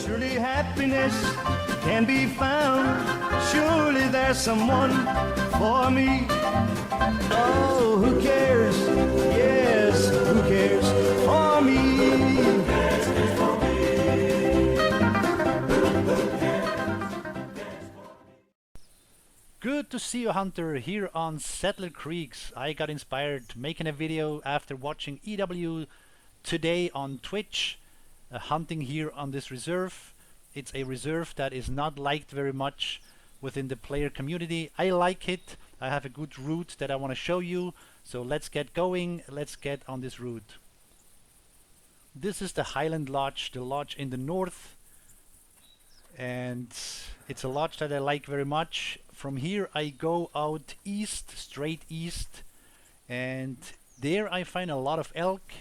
Surely happiness can be found. Surely there's someone for me. Oh, who cares? Yes, who cares for me? Good to see you, Hunter, here on Settler Creeks. I got inspired making a video after watching EW today on Twitch, hunting here on this reserve. It's a reserve that is not liked very much within the player community. I like it. I have a good route that I want to show you. So let's get going. Let's get on this route. This is the Highland Lodge, the lodge in the north. And it's a lodge that I like very much. From here I go out east, straight east, and there I find a lot of elk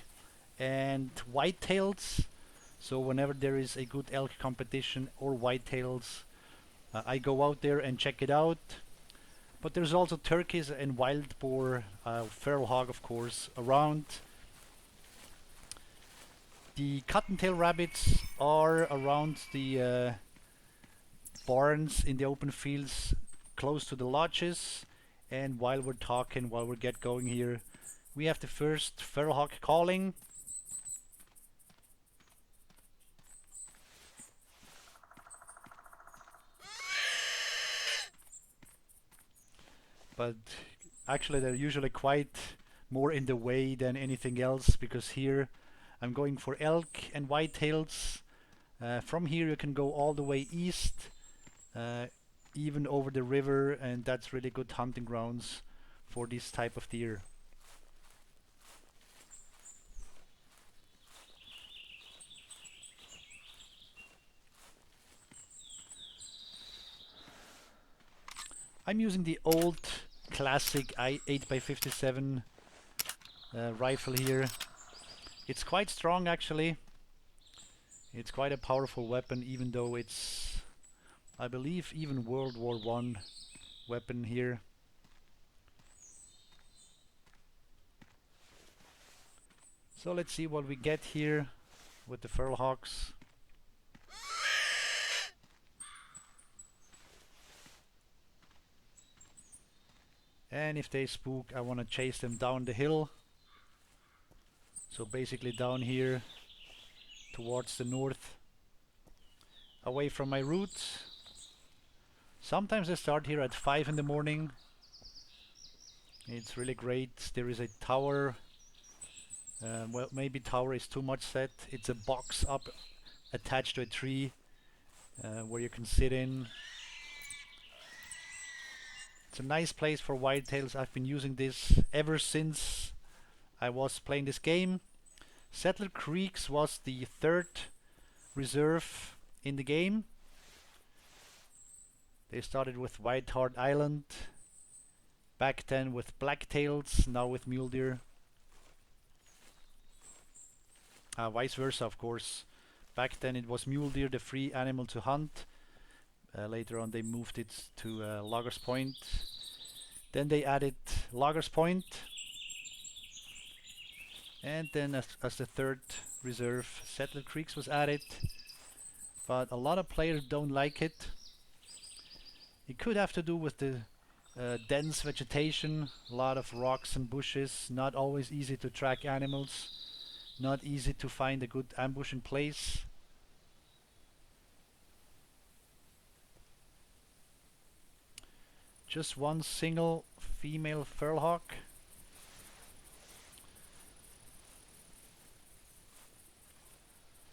and whitetails. So whenever there is a good elk competition or whitetails, I go out there and check it out. But there's also turkeys and wild boar, feral hog of course, around. The cottontail rabbits are around the barns in the open fields close to the lodges. And while we're talking, while we get going here, we have the first feral hog calling. But actually they're usually quite more in the way than anything else, because here I'm going for elk and whitetails. From here you can go all the way east, even over the river, and that's really good hunting grounds for this type of deer. I'm using the old classic 8x57 rifle here. It's quite strong actually. It's quite a powerful weapon, even though it's, I believe, even World War I weapon here. So let's see what we get here with the feral hogs. And if they spook, I want to chase them down the hill. So basically down here towards the north, away from my route. Sometimes I start here at 5 in the morning. It's really great. There is a tower. Well, maybe tower is too much said. It's a box up attached to a tree where you can sit in. It's a nice place for whitetails. I've been using this ever since I was playing this game. Settler Creeks was the third reserve in the game. They started with White Hart Island, back then with blacktails, now with mule deer. Vice versa, of course. Back then it was mule deer, the free animal to hunt. Later on they moved it to Loggers Point. Then they added Loggers Point. And then as the third reserve, Settler Creeks was added. But a lot of players don't like it. It could have to do with the dense vegetation, a lot of rocks and bushes, not always easy to track animals, not easy to find a good ambush in place. Just one single female feral hog.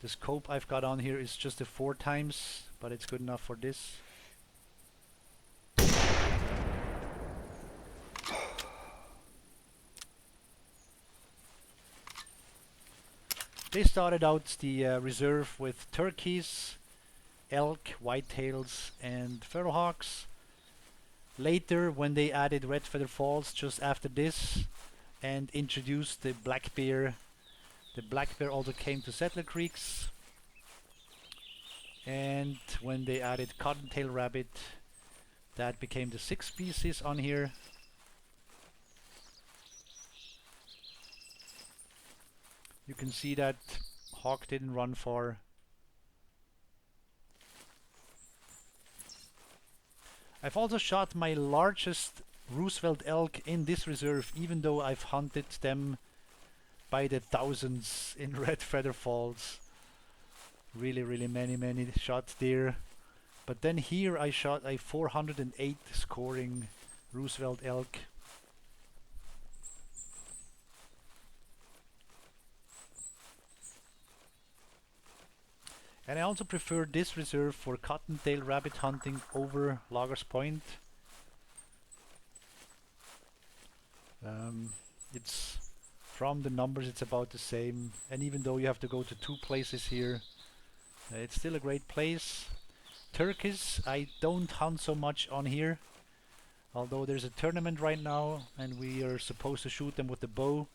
The scope I've got on here is just a 4x, but it's good enough for this. They started out the reserve with turkeys, elk, whitetails and feral hogs. Later, when they added Red Feather Falls just after this and introduced the black bear also came to Settler Creeks. And when they added Cottontail Rabbit, that became the 6th species on here. You can see that hog didn't run far. I've also shot my largest Roosevelt elk in this reserve, even though I've hunted them by the thousands in Red Feather Falls. Really, really many shots there. But then here I shot a 408 scoring Roosevelt elk. And I also prefer this reserve for Cottontail Rabbit hunting over Loggers Point. It's from the numbers it's about the same, and even though you have to go to 2 places here, it's still a great place. Turkeys I don't hunt so much on here, although there's a tournament right now and we are supposed to shoot them with the bow.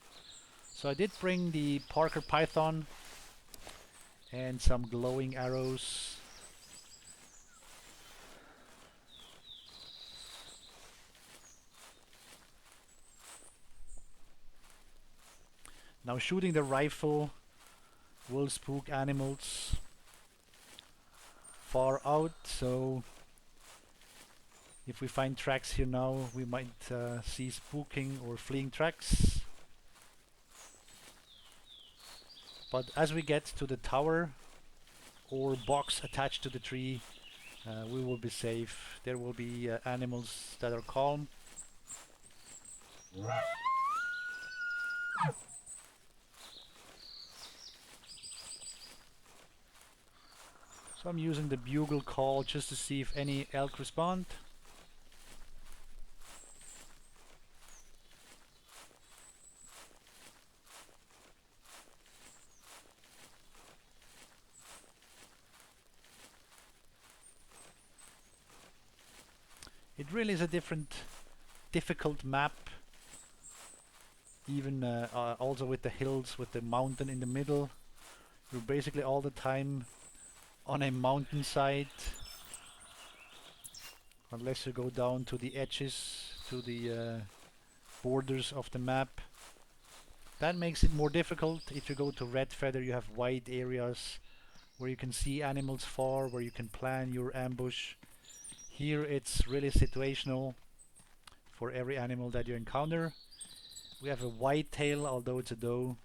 So I did bring the Parker Python and some glowing arrows. Now shooting the rifle will spook animals far out, so if we find tracks here now, we might see spooking or fleeing tracks. But as we get to the tower or box attached to the tree, we will be safe. There will be animals that are calm. So I'm using the bugle call just to see if any elk respond. It really is a difficult map, even also with the hills, with the mountain in the middle. You're basically all the time on a mountainside, unless you go down to the edges, to the borders of the map. That makes it more difficult. If you go to Red Feather, you have wide areas where you can see animals far, where you can plan your ambush. Here it's really situational for every animal that you encounter. We have a whitetail, although it's a doe.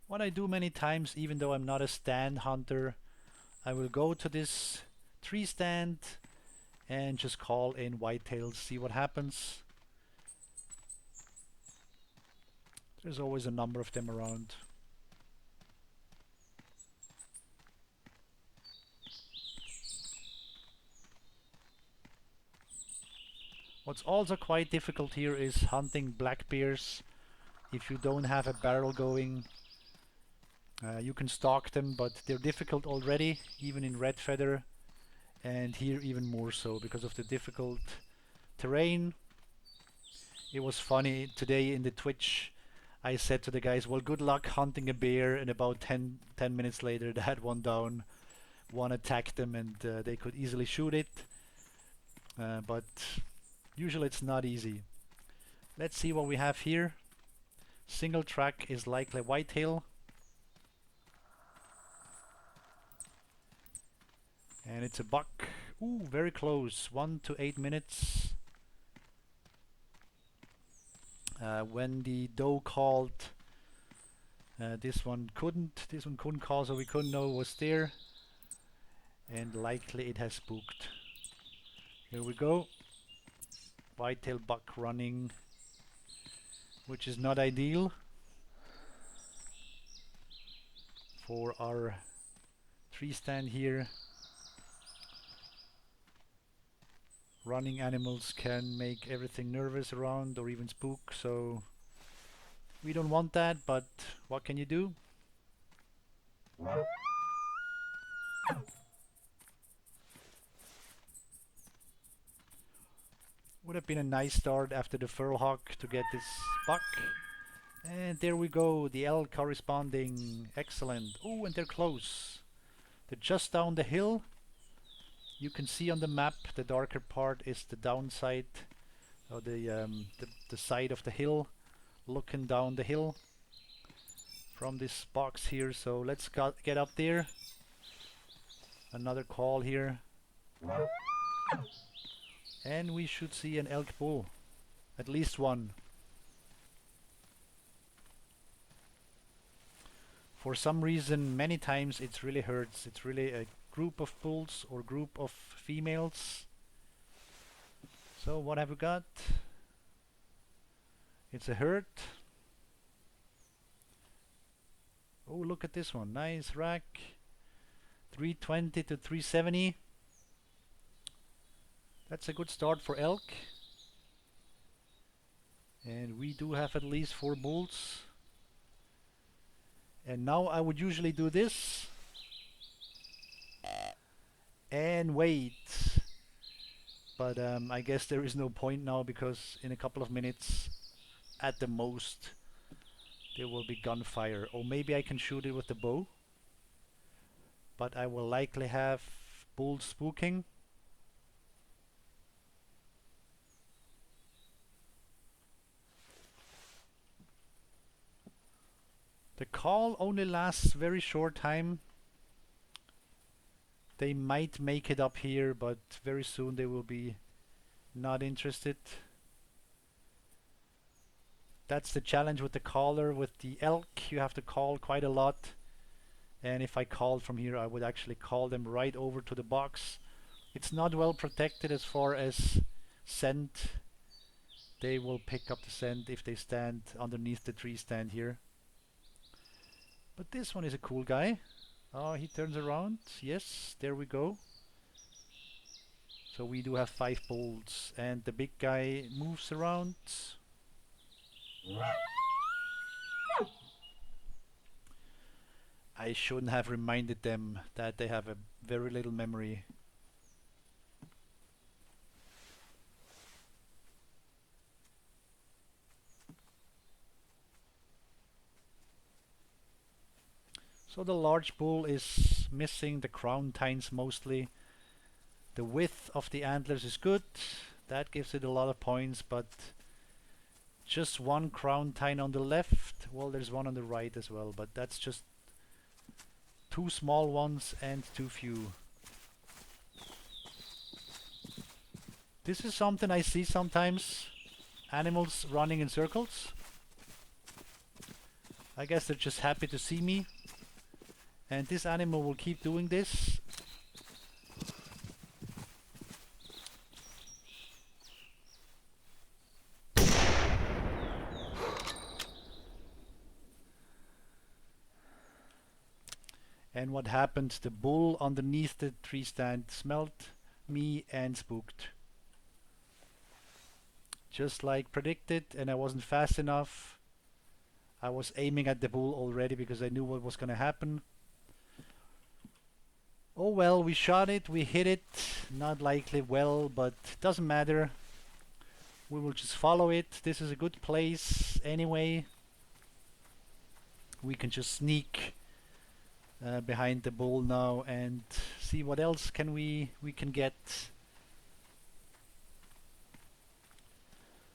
What I do many times, even though I'm not a stand hunter, I will go to this tree stand and just call in whitetails, see what happens. There's always a number of them around. What's also quite difficult here is hunting black bears. If you don't have a barrel going, you can stalk them, but they're difficult already, even in Red Feather, and here even more so because of the difficult terrain. It was funny today in the Twitch, I said to the guys, well, good luck hunting a bear, and about 10 minutes later they had one down. One attacked them and they could easily shoot it, but usually it's not easy. Let's see what we have here. Single track is likely whitetail. And it's a buck. Ooh, very close. 1 to 8 minutes. When the doe called, this one couldn't call, so we couldn't know it was there. And likely it has spooked. Here we go. Whitetail buck running, which is not ideal for our tree stand here. Running animals can make everything nervous around or even spook, so we don't want that, but what can you do? Would have been a nice start after the Feral Hawk to get this buck. And there we go, the elk corresponding. Excellent. Oh, and they're close. They're just down the hill. You can see on the map the darker part is the downside, or the side of the hill, looking down the hill. from this box here. So let's get up there. Another call here. And we should see an elk bull. At least one. For some reason, many times it really hurts. It's really a group of bulls or group of females. So what have we got? It's a herd. Oh, look at this one. Nice rack. 320 to 370. That's a good start for elk. And we do have at least 4 bulls. And now I would usually do this and wait. But I guess there is no point now, because in a couple of minutes at the most there will be gunfire. Or maybe I can shoot it with the bow. But I will likely have bulls spooking. The call only lasts very short time. They might make it up here, but very soon they will be not interested. That's the challenge with the caller. With the elk, you have to call quite a lot. And if I called from here, I would actually call them right over to the box. It's not well protected as far as scent. They will pick up the scent if they stand underneath the tree stand here. But this one is a cool guy. Oh, he turns around. Yes, there we go. So we do have 5 bulls, and the big guy moves around. I shouldn't have reminded them that they have a very little memory. So the large bull is missing the crown tines mostly. The width of the antlers is good. That gives it a lot of points, but just one crown tine on the left. Well, there's one on the right as well, but that's just 2 small ones and too few. This is something I see sometimes. Animals running in circles. I guess they're just happy to see me. And this animal will keep doing this. And what happened? The bull underneath the tree stand smelled me and spooked. Just like predicted, and I wasn't fast enough. I was aiming at the bull already because I knew what was going to happen. Oh well, we shot it, we hit it, not likely well, but doesn't matter. We will just follow it. This is a good place anyway. We can just sneak behind the bull now and see what else can we can get.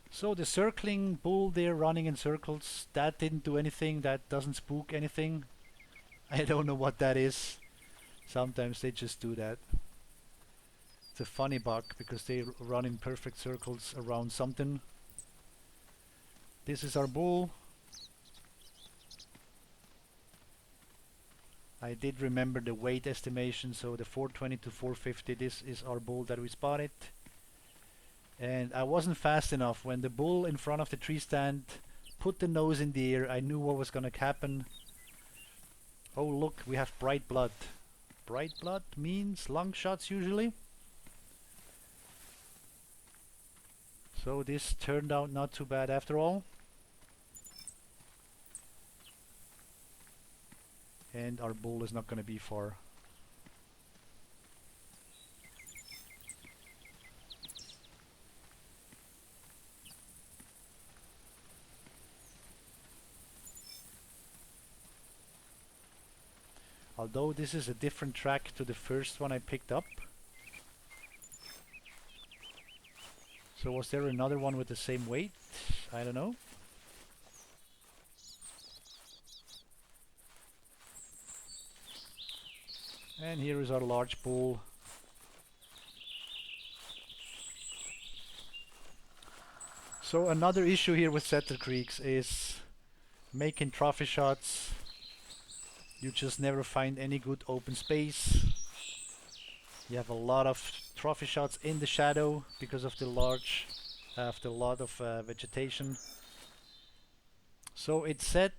So the circling bull there running in circles, that didn't do anything, that doesn't spook anything. I don't know what that is. Sometimes they just do that. It's a funny bug because they run in perfect circles around something. This is our bull. I did remember the weight estimation, so the 420 to 450, this is our bull that we spotted. And I wasn't fast enough. When the bull in front of the tree stand put the nose in the air, I knew what was gonna happen. Oh look, we have bright blood. Bright blood means lung shots usually. So this turned out not too bad after all. And our bull is not going to be far. Although this is a different track to the first one I picked up. So was there another one with the same weight? I don't know. And here is our large bull. So another issue here with Settler Creeks is making trophy shots. You just never find any good open space. You have a lot of trophy shots in the shadow because of the large, after a lot of vegetation. So it set,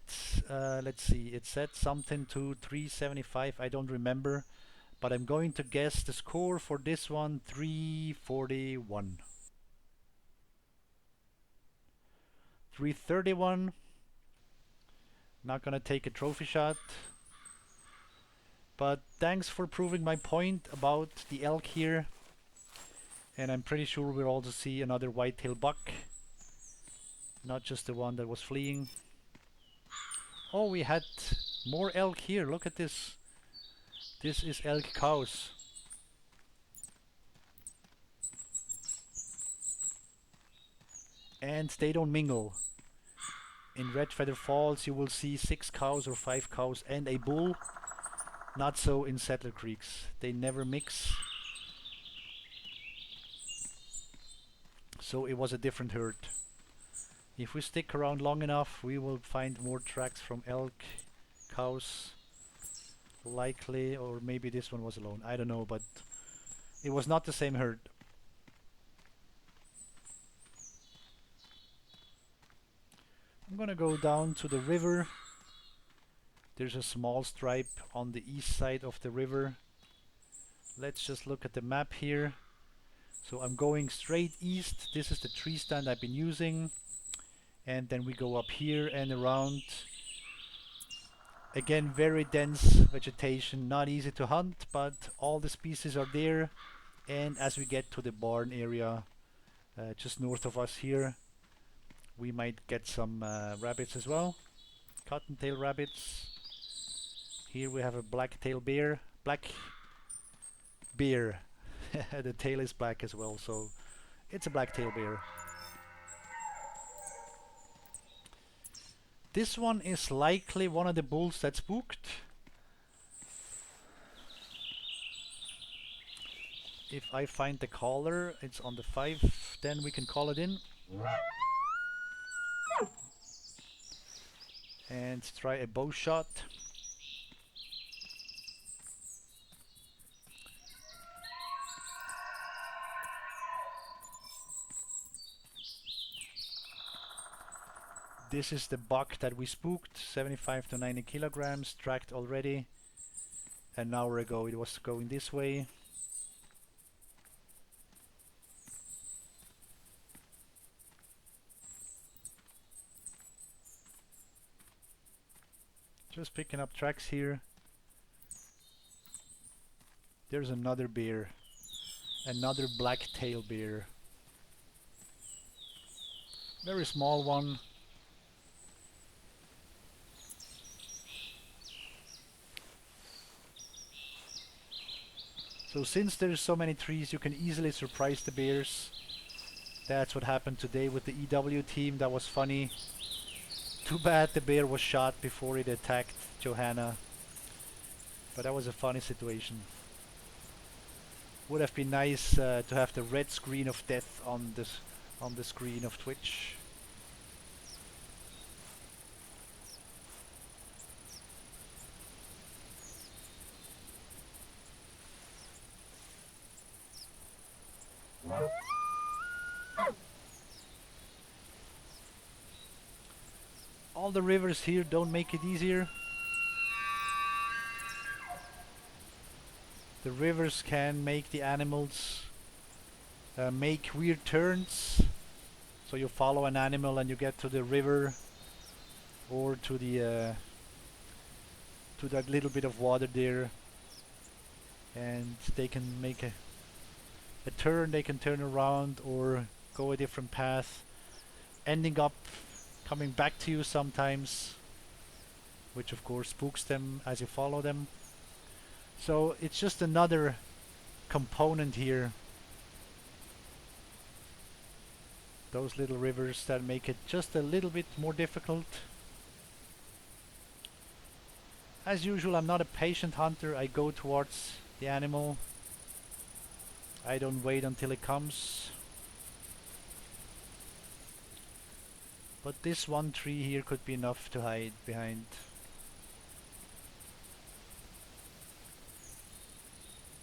let's see, it set something to 375, I don't remember, but I'm going to guess the score for this one, 341. 331. Not gonna take a trophy shot. But thanks for proving my point about the elk here. And I'm pretty sure we'll also see another whitetail buck. Not just the one that was fleeing. Oh, we had more elk here. Look at this. This is elk cows. And they don't mingle. In Red Feather Falls you will see 6 cows or 5 cows and a bull. Not so in Settler Creeks. They never mix. So it was a different herd. If we stick around long enough, we will find more tracks from elk, cows, likely, or maybe this one was alone. I don't know, but it was not the same herd. I'm gonna go down to the river. There's a small stripe on the east side of the river. Let's just look at the map here. So I'm going straight east. This is the tree stand I've been using. And then we go up here and around. Again, very dense vegetation, not easy to hunt, but all the species are there. And as we get to the barn area, just north of us here, we might get some rabbits as well. Cottontail rabbits. Here we have a black-tail bear. Black bear. The tail is black as well, so it's a black-tail bear. This one is likely one of the bulls that spooked. If I find the caller, it's on the 5, then we can call it in. And try a bow shot. This is the buck that we spooked, 75 to 90 kilograms, tracked already. An hour ago it was going this way. Just picking up tracks here. There's another bear. Another black-tailed bear. Very small one. So since there's so many trees, you can easily surprise the bears. That's what happened today with the EW team. That was funny. Too bad the bear was shot before it attacked Johanna. But that was a funny situation. Would have been nice to have the red screen of death on the screen of Twitch. All the rivers here don't make it easier. The rivers can make the animals make weird turns. So you follow an animal and you get to the river or to the to that little bit of water there, and they can make a turn. They can turn around or go a different path, ending up coming back to you sometimes, which of course spooks them as you follow them. So it's just another component here. Those little rivers that make it just a little bit more difficult. As usual, I'm not a patient hunter. I go towards the animal. I don't wait until it comes. But this one tree here could be enough to hide behind.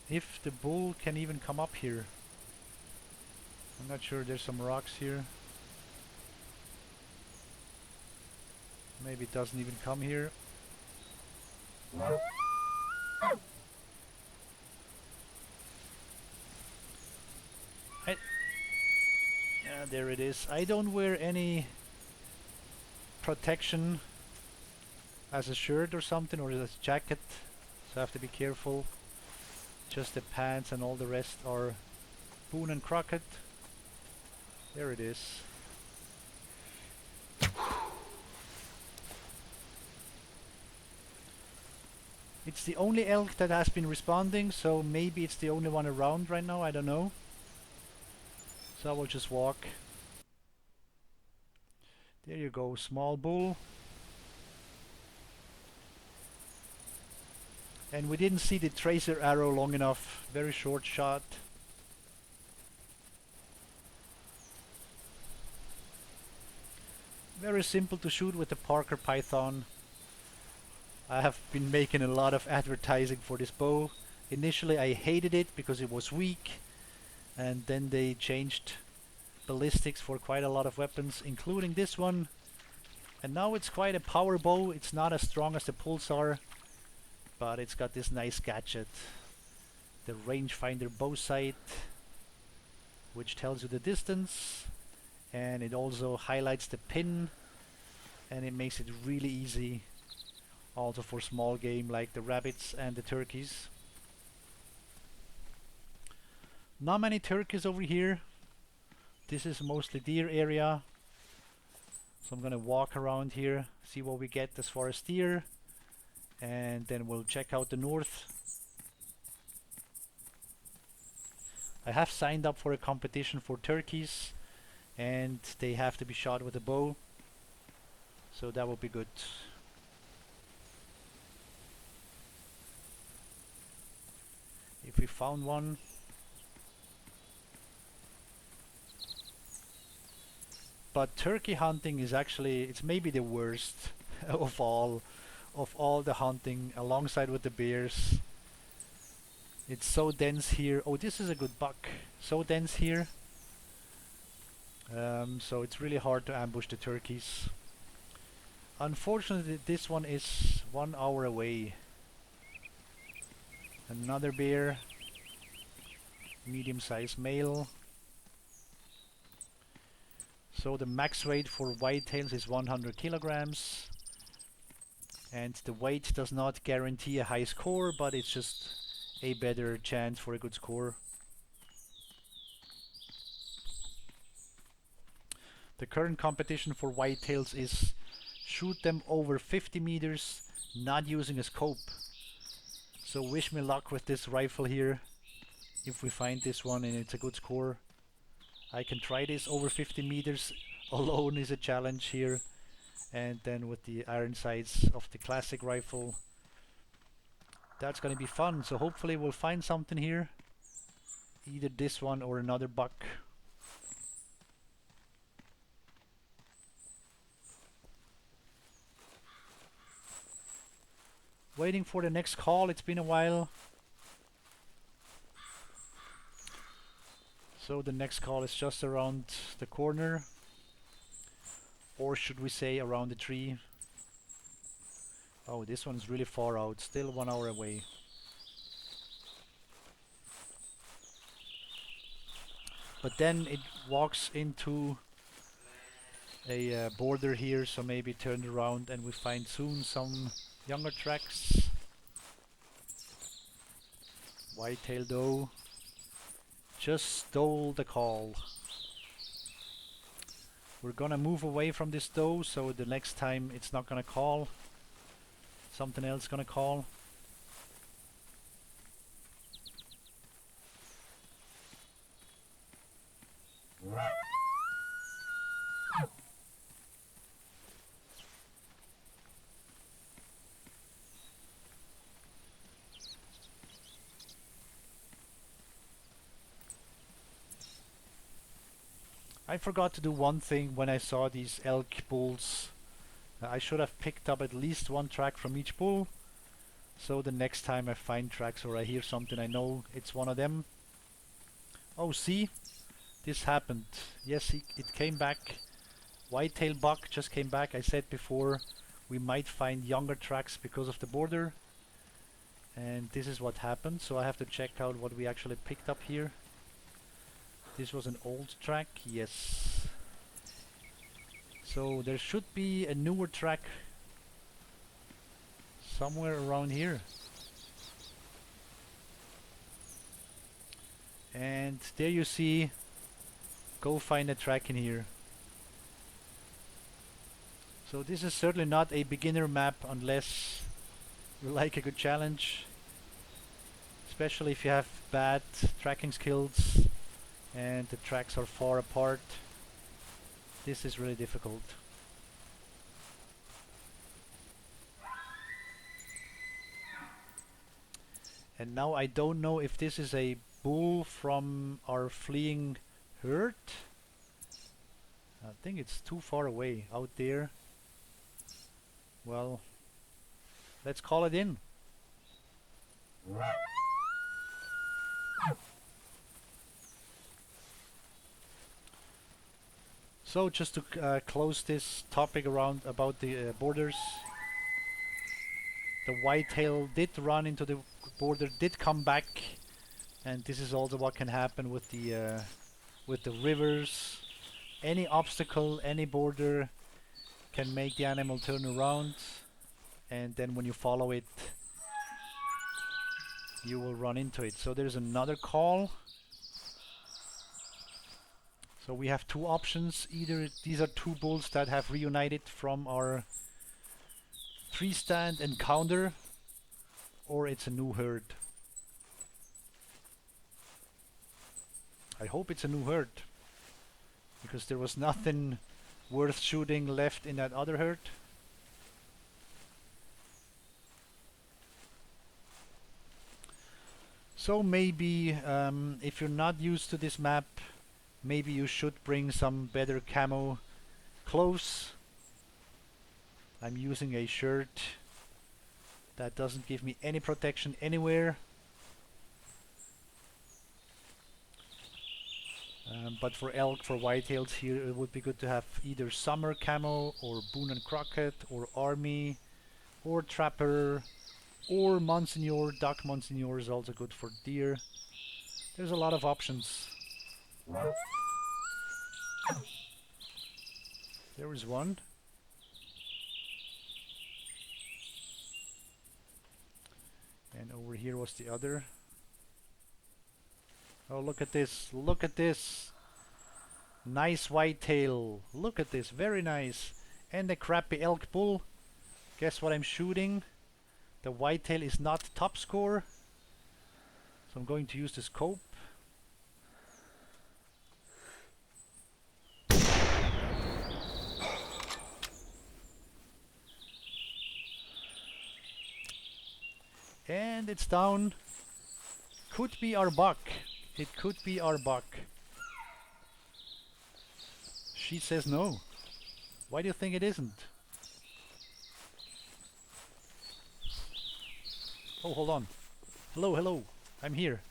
If the bull can even come up here. I'm not sure, there's some rocks here. Maybe it doesn't even come here. Yeah, there it is. I don't wear any protection as a shirt or something, or as a jacket, so I have to be careful. Just the pants and all the rest are Boone and Crockett. There it is. It's the only elk that has been responding, so maybe it's the only one around right now, I don't know. So I will just walk. There you go, small bull. And we didn't see the tracer arrow long enough. Very short shot. Very simple to shoot with the Parker Python. I have been making a lot of advertising for this bow. Initially I hated it because it was weak, and then they changed ballistics for quite a lot of weapons, including this one. And now it's quite a power bow. It's not as strong as the Pulsar, but it's got this nice gadget. The rangefinder bow sight, which tells you the distance, and it also highlights the pin, and it makes it really easy also for small game like the rabbits and the turkeys. Not many turkeys over here. This is mostly deer area, so I'm gonna walk around here, see what we get as far as deer, and then we'll check out the north. I have signed up for a competition for turkeys, and they have to be shot with a bow, so that will be good. If we found one. But turkey hunting is actually, it's maybe the worst of all the hunting, alongside with the bears. It's so dense here. Oh, this is a good buck. So dense here. So it's really hard to ambush the turkeys. Unfortunately, this one is 1 hour away. Another bear. Medium-sized male. So the max weight for whitetails is 100 kilograms. And the weight does not guarantee a high score, but it's just a better chance for a good score. The current competition for whitetails is shoot them over 50 meters, not using a scope. So wish me luck with this rifle here. If we find this one and it's a good score, I can try this over 50 meters. Alone is a challenge here. And then with the iron sights of the classic rifle, that's gonna be fun. So hopefully we'll find something here. Either this one or another buck. Waiting for the next call. It's been a while. So the next call is just around the corner. Or should we say around the tree? Oh, this one's really far out. Still 1 hour away. But then it walks into a border here, so maybe turn around and we find soon some younger tracks. Whitetail doe just stole the call. We're gonna move away from this doe, so the next time it's not gonna call. Something else gonna call. I forgot to do one thing when I saw these elk bulls. I should have picked up at least one track from each bull, so the next time I find tracks or I hear something, I know it's one of them. Oh, see? This happened. Yes, it came back. Whitetail buck just came back. I said before we might find younger tracks because of the border. And this is what happened, so I have to check out what we actually picked up here. This was an old track, yes. So there should be a newer track somewhere around here. And there you see, go find a track in here. So this is certainly not a beginner map unless you like a good challenge. Especially if you have bad tracking skills and the tracks are far apart. This is really difficult. And now I don't know if this is a bull from our fleeing herd. I think it's too far away out there. Well, let's call it in. So just to close this topic around about the borders, the whitetail did run into the border, did come back, and this is also what can happen with the rivers. Any obstacle, any border can make the animal turn around, and then when you follow it, you will run into it. So there's another call. So we have two options. Either these are two bulls that have reunited from our tree stand encounter, or it's a new herd. I hope it's a new herd, because there was nothing worth shooting left in that other herd. So maybe if you're not used to this map, maybe you should bring some better camo clothes. I'm using a shirt that doesn't give me any protection anywhere. But for elk, for whitetails here, it would be good to have either summer camo or Boone and Crockett or Army or Trapper or Monsignor. Duck Monsignor is also good for deer. There's a lot of options. There is one. And over here was the other. Oh, look at this. Look at this. Nice whitetail. Look at this. Very nice. And a crappy elk bull. Guess what I'm shooting? The whitetail is not top score. So I'm going to use the scope. And it's down. Could be our buck. It could be our buck. She says no. Why do you think it isn't? Oh, hold on. Hello, hello. I'm here.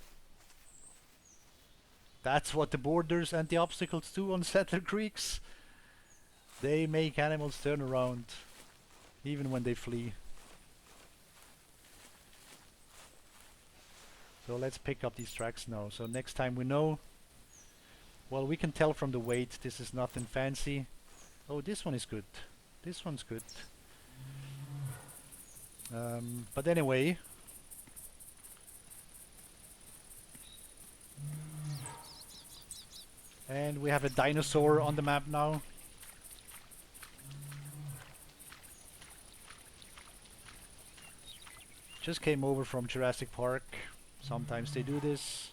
That's what the borders and the obstacles do on Settler Creeks. They make animals turn around, even when they flee. So let's pick up these tracks now. So next time we know. Well, we can tell from the weight this is nothing fancy. Oh, this one is good. This one's good. But anyway. And we have a dinosaur on the map now. Just came over from Jurassic Park. Sometimes they do this.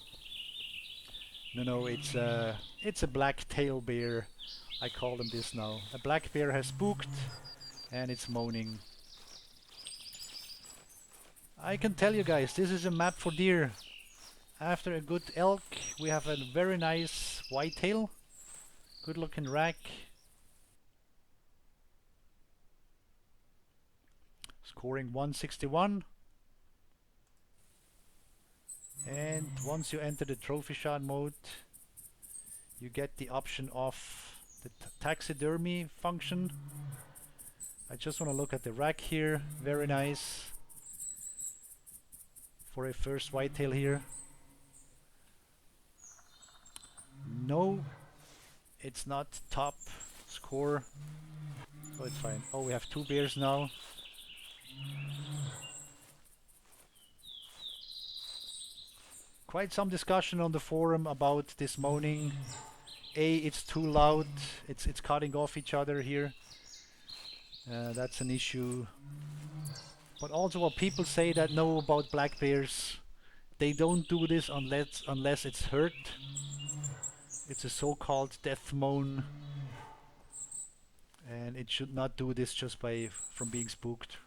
No, it's a black tail bear. I call them this now. A black bear has spooked and it's moaning. I can tell you guys, this is a map for deer. After a good elk, we have a very nice whitetail. Good looking rack. Scoring 161. And once you enter the trophy shot mode, you get the option of the taxidermy function. I just want to look at the rack here. Very nice for a first whitetail here. No, it's not top score. Oh, it's fine. Oh, we have 2 bears now. Quite some discussion on the forum about this moaning. It's too loud. It's cutting off each other here. That's an issue. But also what people say that know about black bears, they don't do this unless it's hurt. It's a so-called death moan, and it should not do this just from being spooked.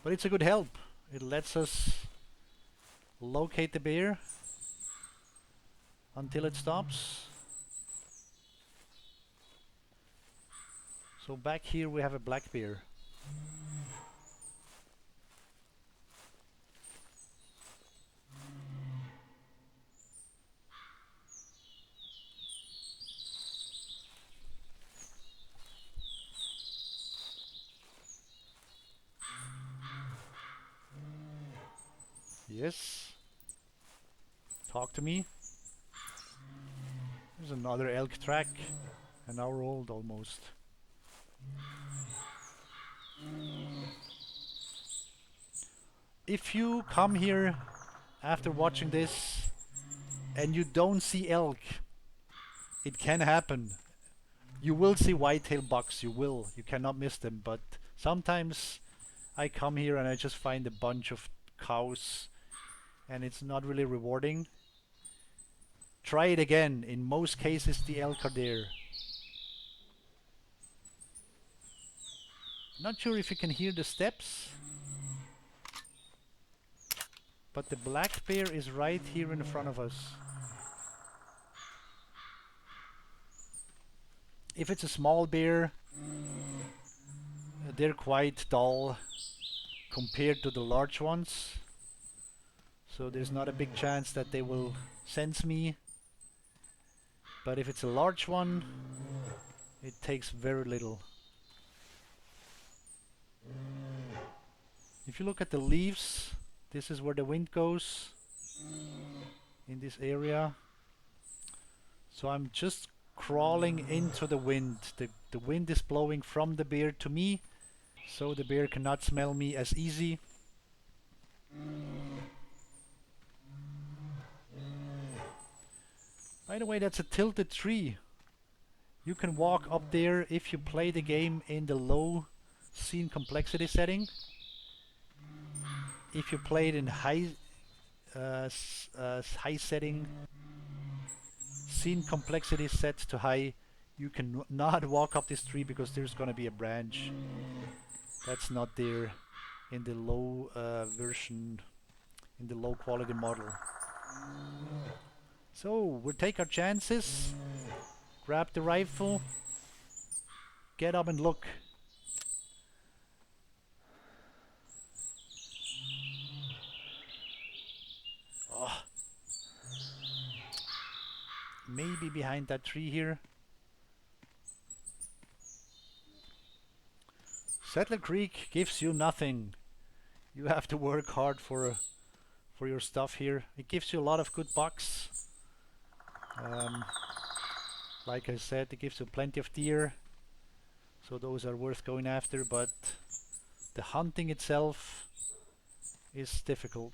But it's a good help. It lets us locate the bear until it stops. So back here we have a black bear. Yes. Talk to me. There's another elk track, an hour old almost. If you come here after watching this and you don't see elk, it can happen. You will see whitetail bucks, you cannot miss them, but sometimes I come here and I just find a bunch of cows and it's not really rewarding. Try it again. In most cases the elk are there. Not sure if you can hear the steps, but the black bear is right here in front of us. If it's a small bear, they're quite dull compared to the large ones. So there's not a big chance that they will sense me. But if it's a large one, it takes very little. If you look at the leaves, this is where the wind goes in this area. So I'm just crawling into the wind. The wind is blowing from the bear to me, so the bear cannot smell me as easy. By the way, that's a tilted tree. You can walk up there if you play the game in the low scene complexity setting. If you play it in high setting, scene complexity set to high, you can not walk up this tree because there's gonna be a branch. That's not there in the low version, in the low quality model. So we'll take our chances, grab the rifle, get up and look. Oh. Maybe behind that tree here. Settler Creek gives you nothing. You have to work hard for your stuff here. It gives you a lot of good bucks. Like I said, it gives you plenty of deer, so those are worth going after, but the hunting itself is difficult.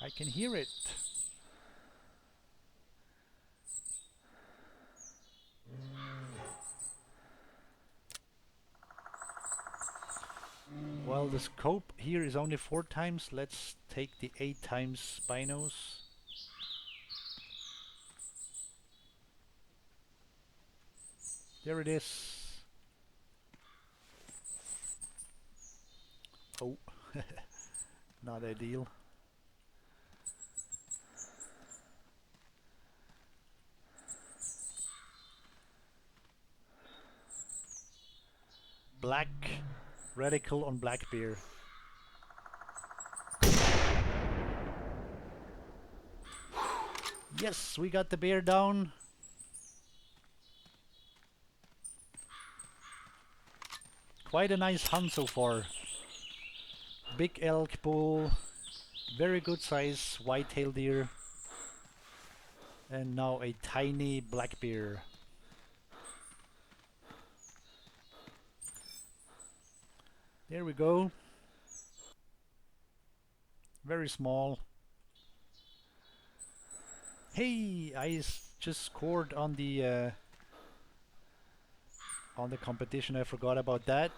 I can hear it. Well, the scope here is only 4 times. Let's take the 8 times binos. There it is. Oh, not ideal. Black reticle on black bear. Yes, we got the bear down. Quite a nice hunt so far. Big elk, bull, very good size whitetail deer, and now a tiny black bear. There we go. Very small. Hey, I just scored on the competition. I forgot about that.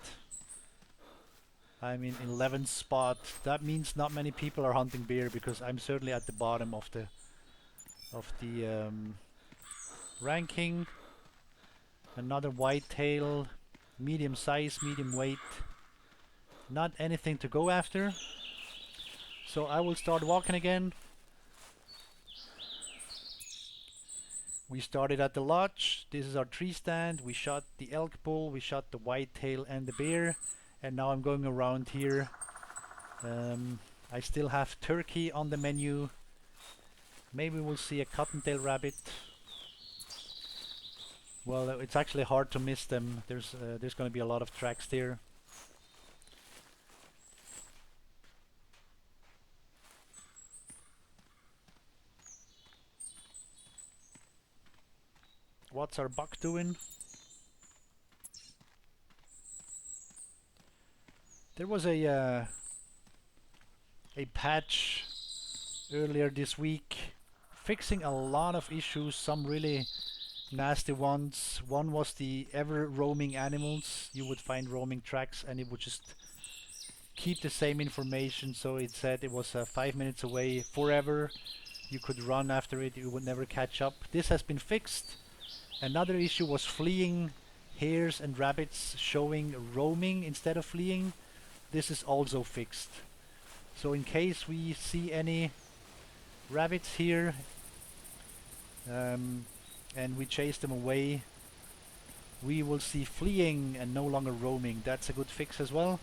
I'm in 11th spot. That means not many people are hunting bear because I'm certainly at the bottom of the ranking. Another whitetail, medium size, medium weight. Not anything to go after. So I will start walking again. We started at the lodge. This is our tree stand. We shot the elk bull, we shot the whitetail and the bear, and now I'm going around here. I still have turkey on the menu. Maybe we'll see a cottontail rabbit. Well, it's actually hard to miss them. There's going to be a lot of tracks there. What's our buck doing? There was a patch earlier this week fixing a lot of issues, some really nasty ones. One was the ever roaming animals. You would find roaming tracks and it would just keep the same information, so it said it was 5 minutes away forever. You could run after it, you would never catch up. This has been fixed. Another issue was fleeing hares and rabbits showing roaming instead of fleeing. This is also fixed. So in case we see any rabbits here and we chase them away, we will see fleeing and no longer roaming. That's a good fix as well.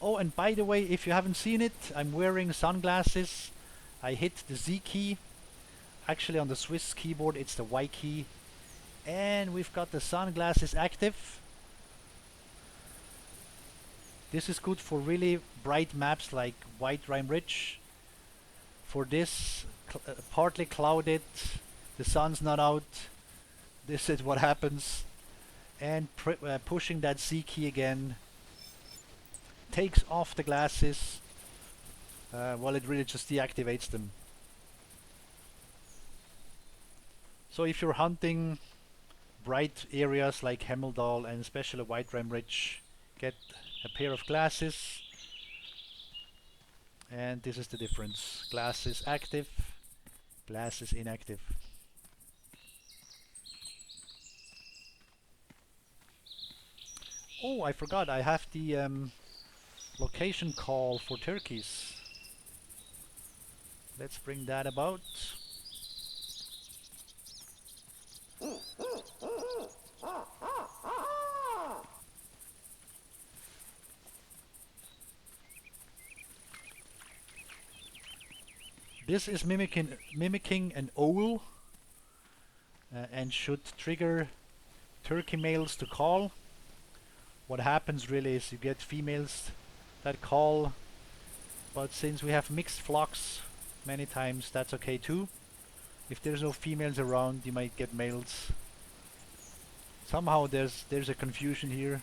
Oh, and by the way, if you haven't seen it, I'm wearing sunglasses. I hit the Z key. Actually on the Swiss keyboard it's the Y key. And we've got the sunglasses active. This is good for really bright maps like White Rime Ridge. For this, partly clouded, the sun's not out. This is what happens. And pushing that Z key again takes off the glasses. Well, it really just deactivates them. So if you're hunting bright areas like Hemmeldal and especially White Rime Ridge, get a pair of glasses. And this is the difference. Glasses active, glasses inactive. Oh, I forgot, I have the location call for turkeys. Let's bring that about. This is mimicking an owl and should trigger turkey males to call. What happens really is you get females that call, but since we have mixed flocks many times, that's okay too. If there's no females around, you might get males. Somehow there's a confusion here.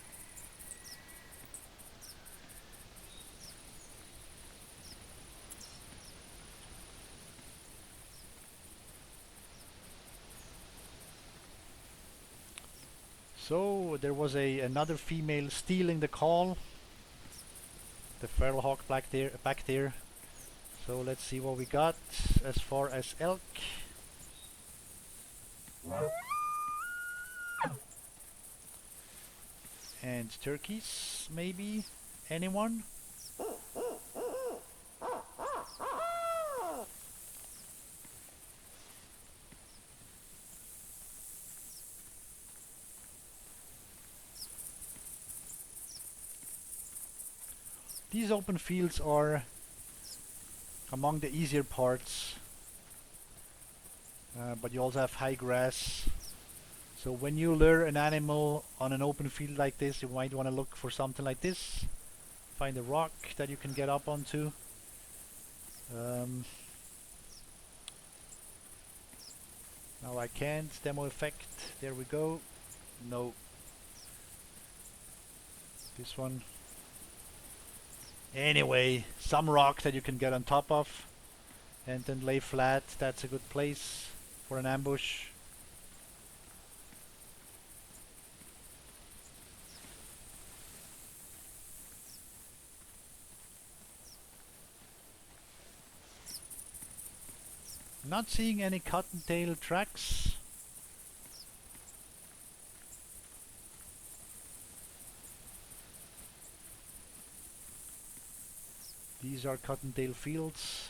So there was another female stealing the call. The feral hawk back there. So let's see what we got as far as elk. And turkeys, maybe? Anyone? These open fields are among the easier parts, but you also have high grass. So when you lure an animal on an open field like this, you might want to look for something like this. Find a rock that you can get up onto. Now I can't. Demo effect. There we go. No. This one. Anyway, some rock that you can get on top of and then lay flat. That's a good place for an ambush. Not seeing any cottontail tracks. These are cottontail fields.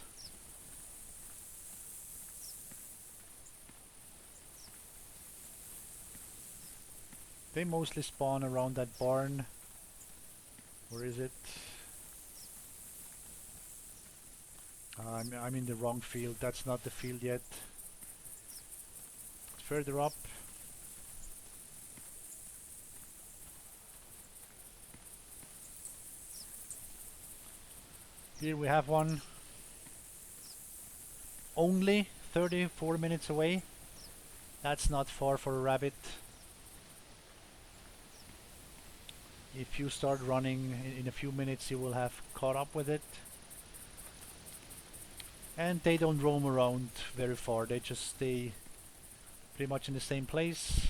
They mostly spawn around that barn. Where is it? I'm in the wrong field. That's not the field yet. It's further up. Here we have one. Only 34 minutes away. That's not far for a rabbit. If you start running in a few minutes, you will have caught up with it. And they don't roam around very far, they just stay pretty much in the same place.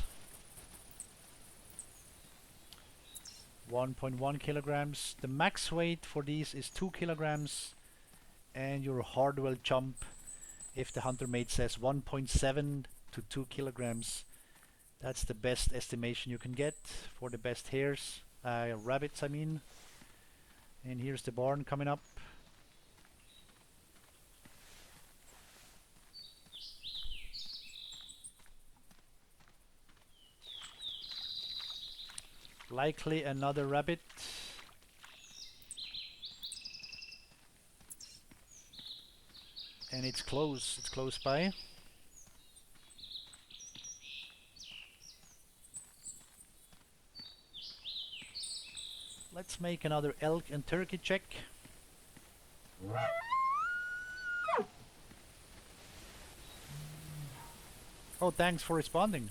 1.1 kilograms. The max weight for these is 2 kilograms, and your hardware jump, if the hunter mate says 1.7 to 2 kilograms, that's the best estimation you can get for the best hares, rabbits I mean. And here's the barn coming up. Likely another rabbit. And it's close by. Let's make another elk and turkey check. Oh, thanks for responding.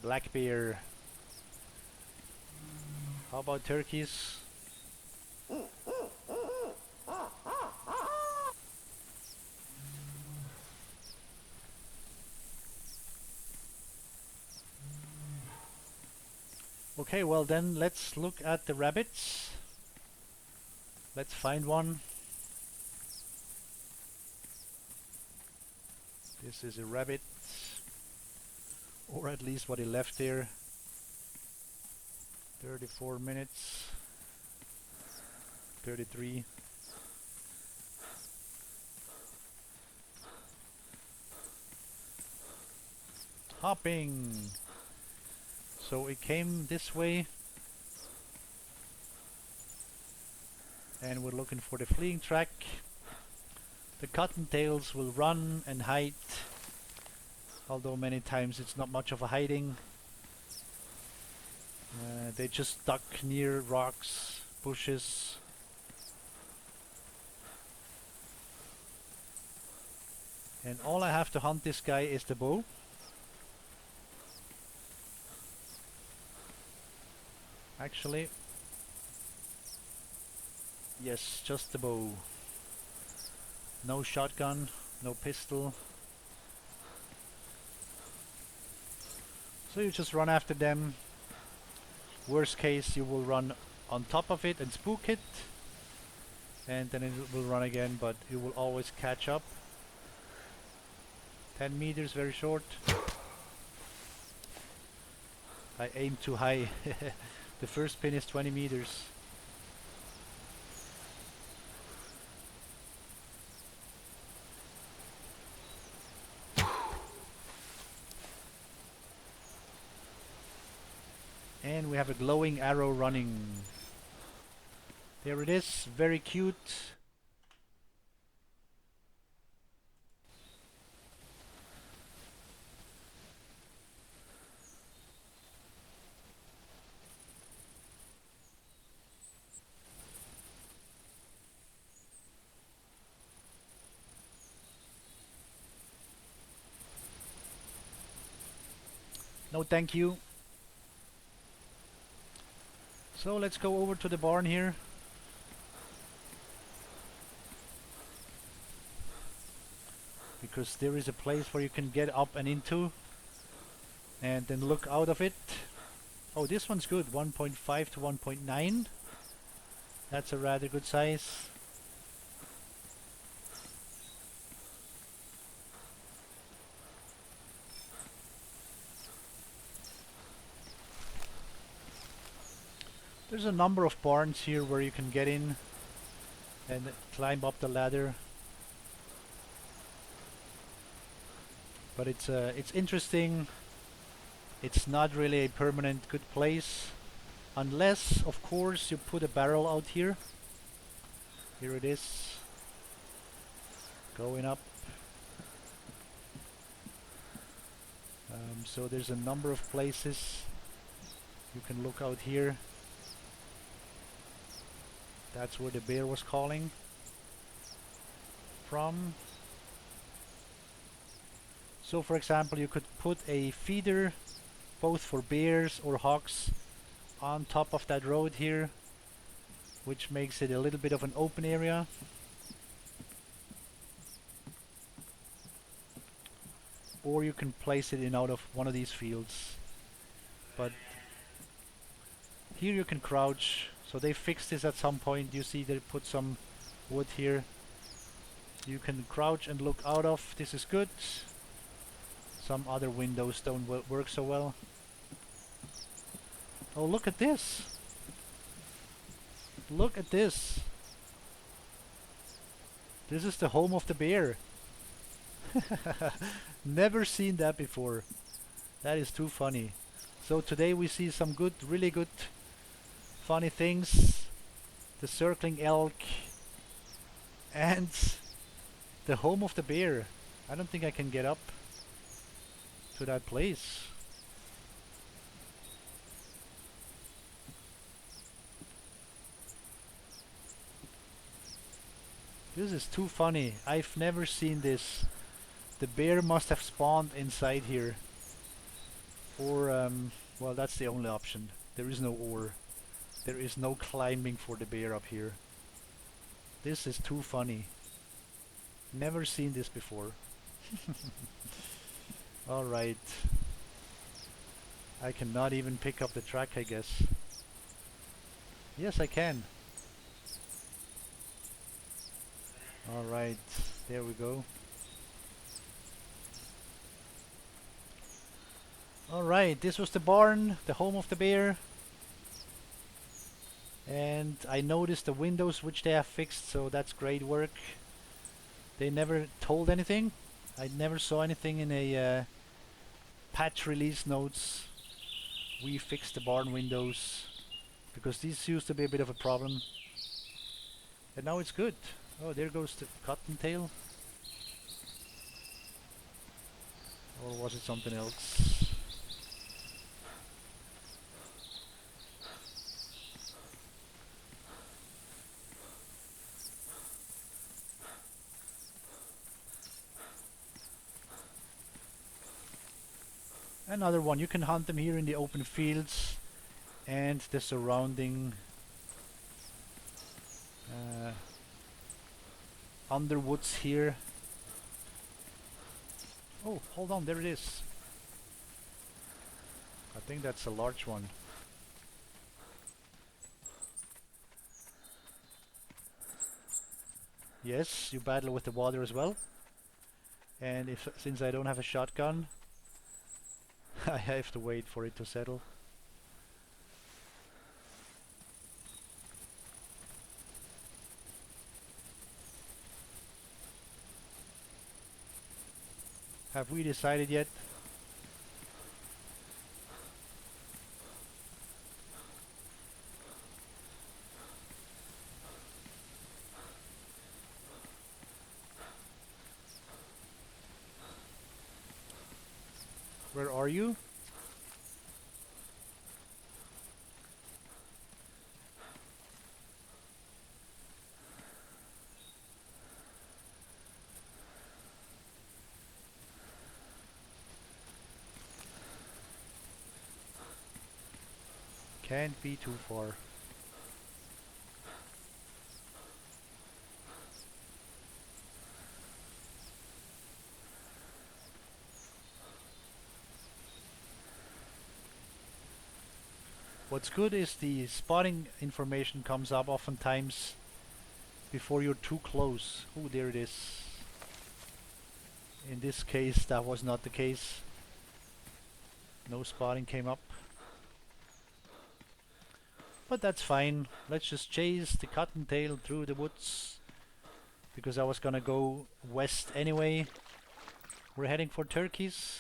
Black bear. How about turkeys? Okay, well then let's look at the rabbits. Let's find one. This is a rabbit, or at least what he left there. 34 minutes, 33. Hopping. So it came this way, and we're looking for the fleeing track. The cottontails will run and hide, although many times it's not much of a hiding. They just duck near rocks, bushes. And all I have to hunt this guy is the bow. Actually, yes, just the bow. No shotgun, no pistol. So you just run after them. Worst case, you will run on top of it and spook it, and then it will run again, but you will always catch up. 10 meters, very short. I aim too high. The first pin is 20 meters. And we have a glowing arrow running. There it is, very cute. No thank you. So let's go over to the barn here. Because there is a place where you can get up and into and then look out of it. Oh, this one's good, 1.5 to 1.9. That's a rather good size. There's a number of barns here where you can get in and climb up the ladder. But it's interesting. It's not really a permanent good place, unless, of course, you put a barrel out here. Here it is, going up. So there's a number of places you can look out here. That's where the bear was calling from. So for example, you could put a feeder both for bears or hogs on top of that road here, which makes it a little bit of an open area. Or you can place it in out of one of these fields. But here you can crouch. So they fixed this at some point. You see they put some wood here. You can crouch and look out of. This is good. Some other windows don't work so well. Oh, look at this. Look at this. This is the home of the bear. Never seen that before. That is too funny. So today we see some good, really good funny things. The circling elk and the home of the bear. I don't think I can get up to that place. This is too funny. I've never seen this. The bear must have spawned inside here. Or, well, that's the only option. There is no or. There is no climbing for the bear up here. This is too funny. Never seen this before. Alright. I cannot even pick up the track, I guess. Yes, I can. Alright, there we go. Alright, this was the barn, the home of the bear. And I noticed the windows which they have fixed, so that's great work. They never told anything. I never saw anything in a patch release notes. We fixed the barn windows because these used to be a bit of a problem. And now it's good. Oh, there goes the cottontail. Or was it something else? Another one. You can hunt them here in the open fields and the surrounding underwoods here. Oh, hold on, there it is. I think that's a large one. Yes, you battle with the water as well. And since I don't have a shotgun, I have to wait for it to settle. Have we decided yet? Where are you? Can't be too far. What's good is the spotting information comes up oftentimes before you're too close. Oh, there it is. In this case, that was not the case. No spotting came up. But that's fine. Let's just chase the cottontail through the woods, because I was gonna go west anyway. We're heading for turkeys.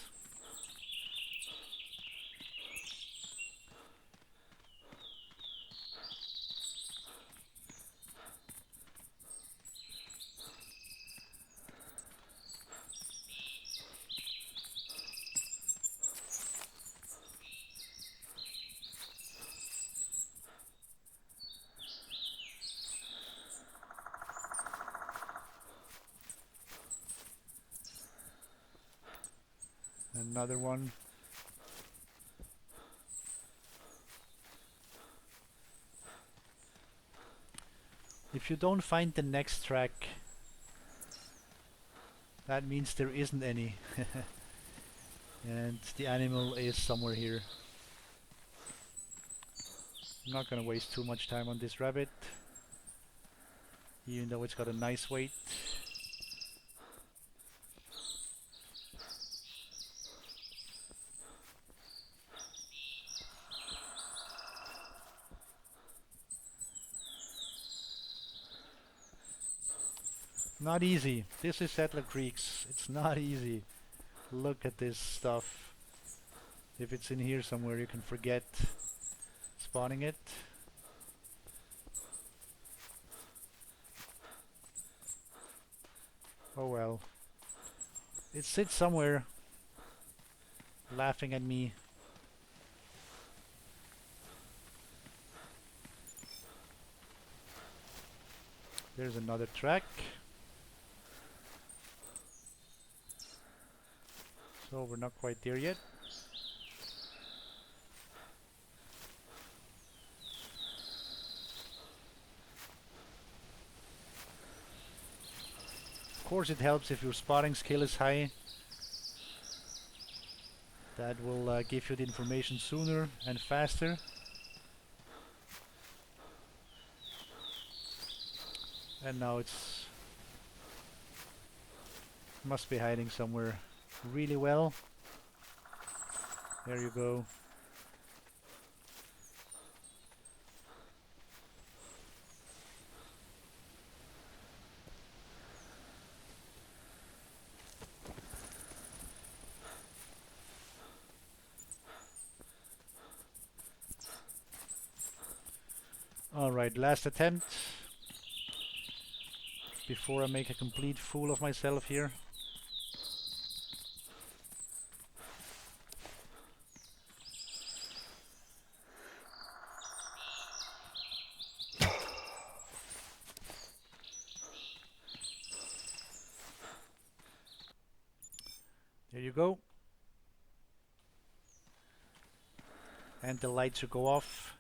Another one. If you don't find the next track, that means there isn't any. And the animal is somewhere here. I'm not gonna waste too much time on this rabbit, even though it's got a nice weight. Not easy. This is Settler Creeks. It's not easy. Look at this stuff. If it's in here somewhere, you can forget spotting it. Oh well. It sits somewhere, laughing at me. There's another track. So we're not quite there yet. Of course it helps if your spotting skill is high. That will give you the information sooner and faster. And now it's must be hiding somewhere really well. There you go. Alright, last attempt before I make a complete fool of myself here. There you go. And the lights should go off.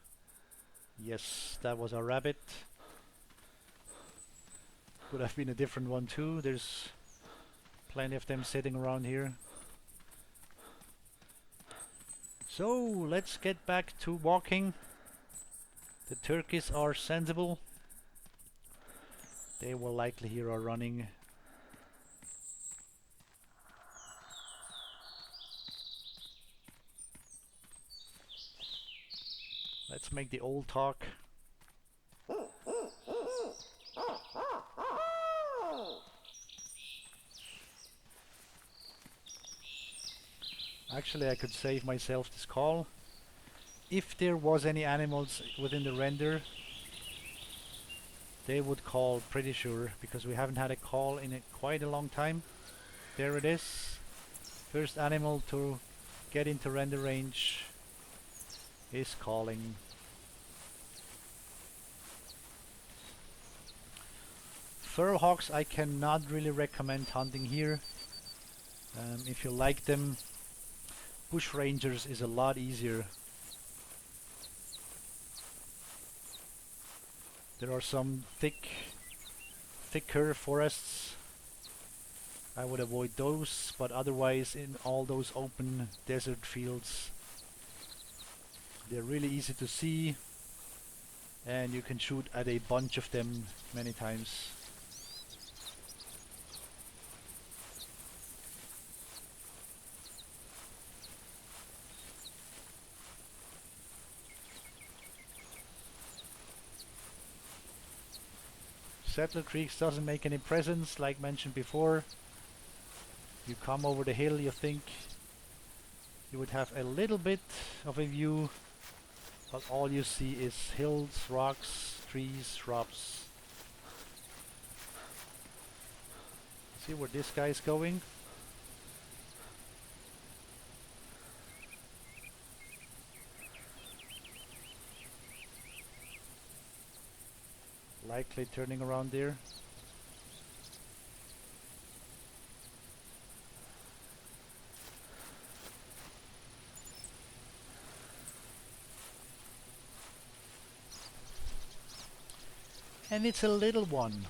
Yes, that was a rabbit. Could have been a different one too. There's plenty of them sitting around here. So let's get back to walking. The turkeys are sensible. They will likely hear our running. Let's make the old talk. Actually, I could save myself this call. If there was any animals within the render, they would call, pretty sure, because we haven't had a call in quite a long time. There it is. First animal to get into render range is calling. Feral hogs I cannot really recommend hunting here. If you like them, bush rangers is a lot easier. There are some thicker forests. I would avoid those, but otherwise in all those open desert fields, they're really easy to see, and you can shoot at a bunch of them many times. Settler Creeks doesn't make any presence, like mentioned before. You come over the hill, you think you would have a little bit of a view, but all you see is hills, rocks, trees, shrubs. See where this guy is going? Likely turning around there. And it's a little one.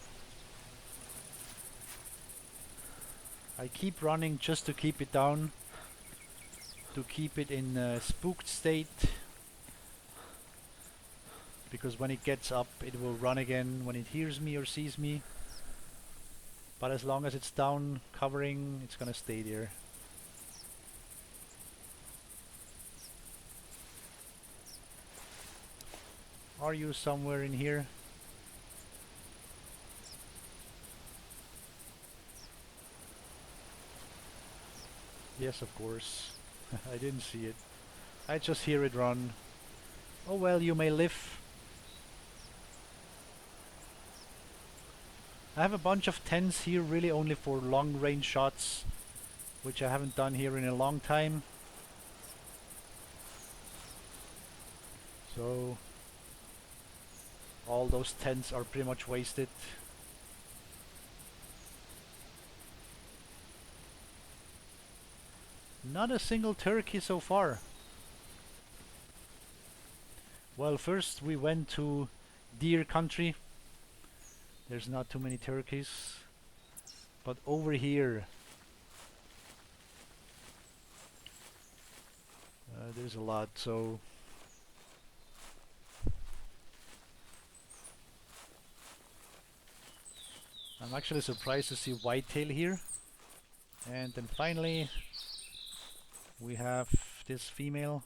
I keep running just to keep it down, to keep it in a spooked state, because when it gets up it will run again when it hears me or sees me. But as long as it's down covering, it's gonna stay there. Are you somewhere in here? Yes, of course. I didn't see it. I just hear it run. Oh well, you may live. I have a bunch of tents here, really only for long range shots, which I haven't done here in a long time. So all those tents are pretty much wasted. Not a single turkey so far. Well, first we went to deer country. There's not too many turkeys, but over here there's a lot. So I'm actually surprised to see whitetail here. And then finally we have this female.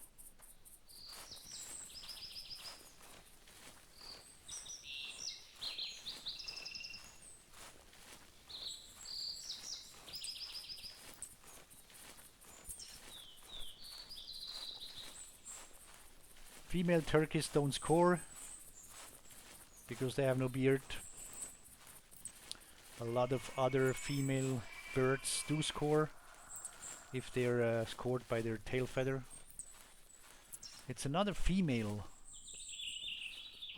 Female turkeys don't score because they have no beard. A lot of other female birds do score if they're scored by their tail feather. It's another female.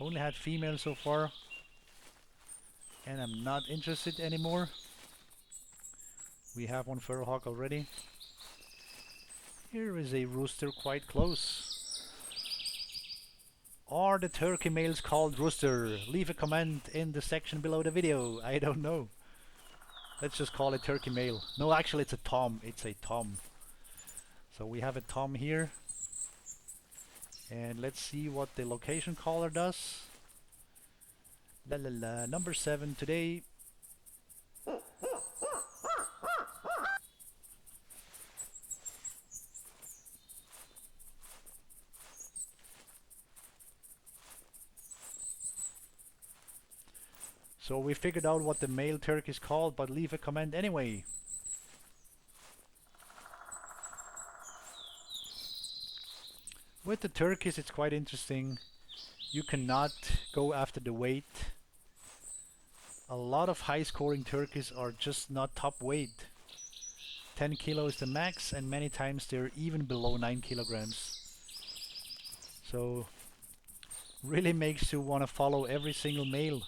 Only had female so far, and I'm not interested anymore. We have one feral hog already. Here is a rooster quite close. Are the turkey males called rooster? Leave a comment in the section below the video. I don't know. Let's just call it turkey male. No, actually it's a tom. It's a tom. So we have a tom here. And let's see what the location caller does. La la la. Number 7 today. So we figured out what the male turkey is called, but leave a comment anyway. With the turkeys it's quite interesting. You cannot go after the weight. A lot of high scoring turkeys are just not top weight. 10 kilos is the max, and many times they're even below 9 kilograms. So really makes you want to follow every single male.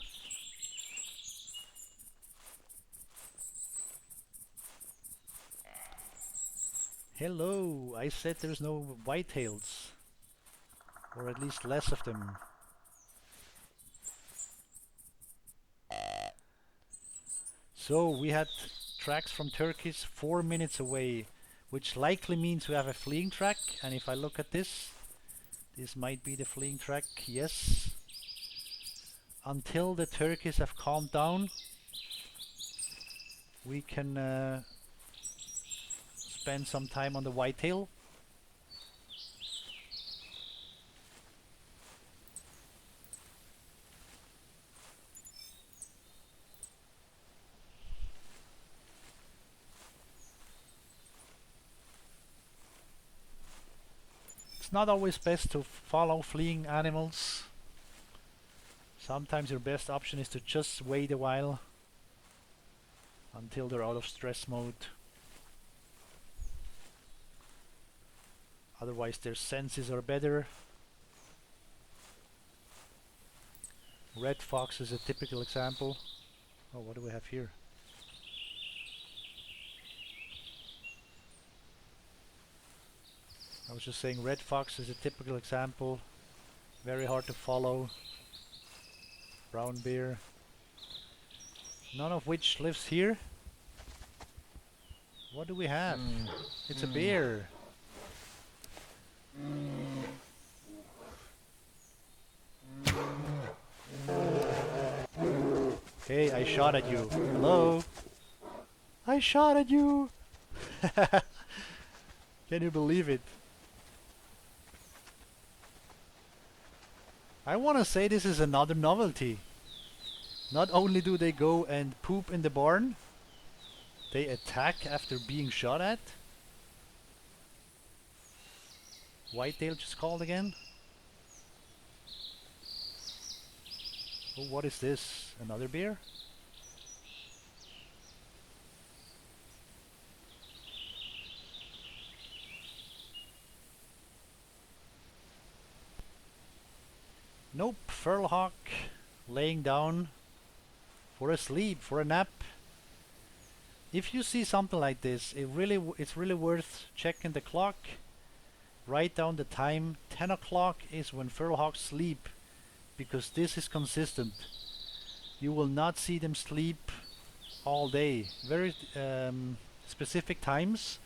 Hello, I said there's no whitetails, or at least less of them. So we had tracks from turkeys 4 minutes away, which likely means we have a fleeing track. And if I look at this, this might be the fleeing track, yes. Until the turkeys have calmed down, we can spend some time on the whitetail. It's not always best to follow fleeing animals. Sometimes your best option is to just wait a while until they're out of stress mode. Otherwise their senses are better. Red fox is a typical example. Oh, what do we have here? I was just saying red fox is a typical example. Very hard to follow. Brown bear. None of which lives here. What do we have? It's a bear. Hey, I shot at you. Hello? I shot at you! Can you believe it? I wanna say this is another novelty. Not only do they go and poop in the barn, they attack after being shot at. Whitetail just called again. Oh, what is this? Another bear? Nope, feral hawk laying down for a sleep, for a nap. If you see something like this, it's really worth checking the clock. Write down the time. 10 o'clock is when feral hawks sleep, because this is consistent. You will not see them sleep all day. Very specific times,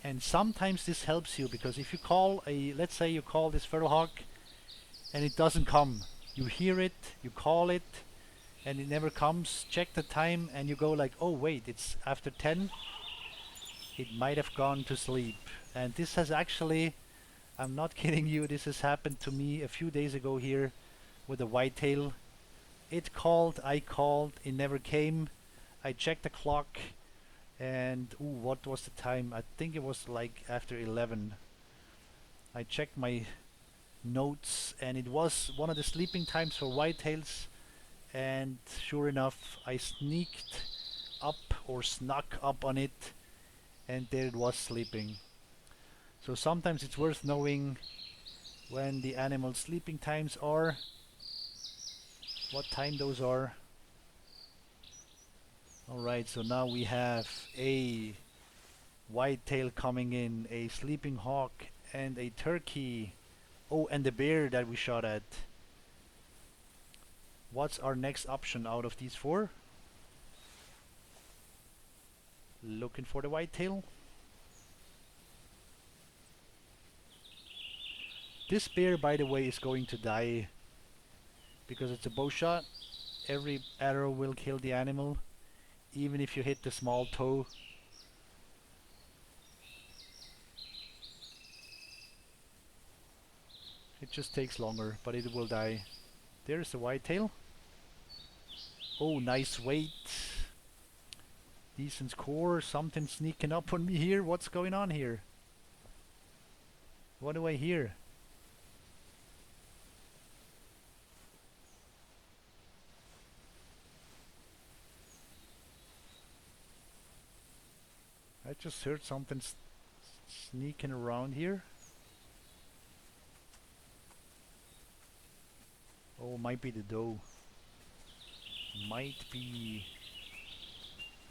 and sometimes this helps you, because if you call let's say you call this feral hawk and it doesn't come, you hear it, you call it, and it never comes, check the time and you go like, oh wait, it's after 10, it might have gone to sleep. And this has actually, I'm not kidding you, this has happened to me a few days ago here with a whitetail. It called, I called, it never came. I checked the clock and what was the time? I think it was like after 11. I checked my notes and it was one of the sleeping times for whitetails, and sure enough I sneaked up or snuck up on it and there it was sleeping. So sometimes it's worth knowing when the animal's sleeping times are, what time those are. Alright, so now we have a whitetail coming in, a sleeping hawk and a turkey. Oh, and the bear that we shot at. What's our next option out of these four? Looking for the whitetail. This bear, by the way, is going to die because it's a bow shot. Every arrow will kill the animal, even if you hit the small toe. It just takes longer, but it will die. There's the whitetail. Oh, nice weight. Decent score. Something sneaking up on me here. What's going on here? What do I hear? Just heard something sneaking around here. Oh, might be the doe. Might be.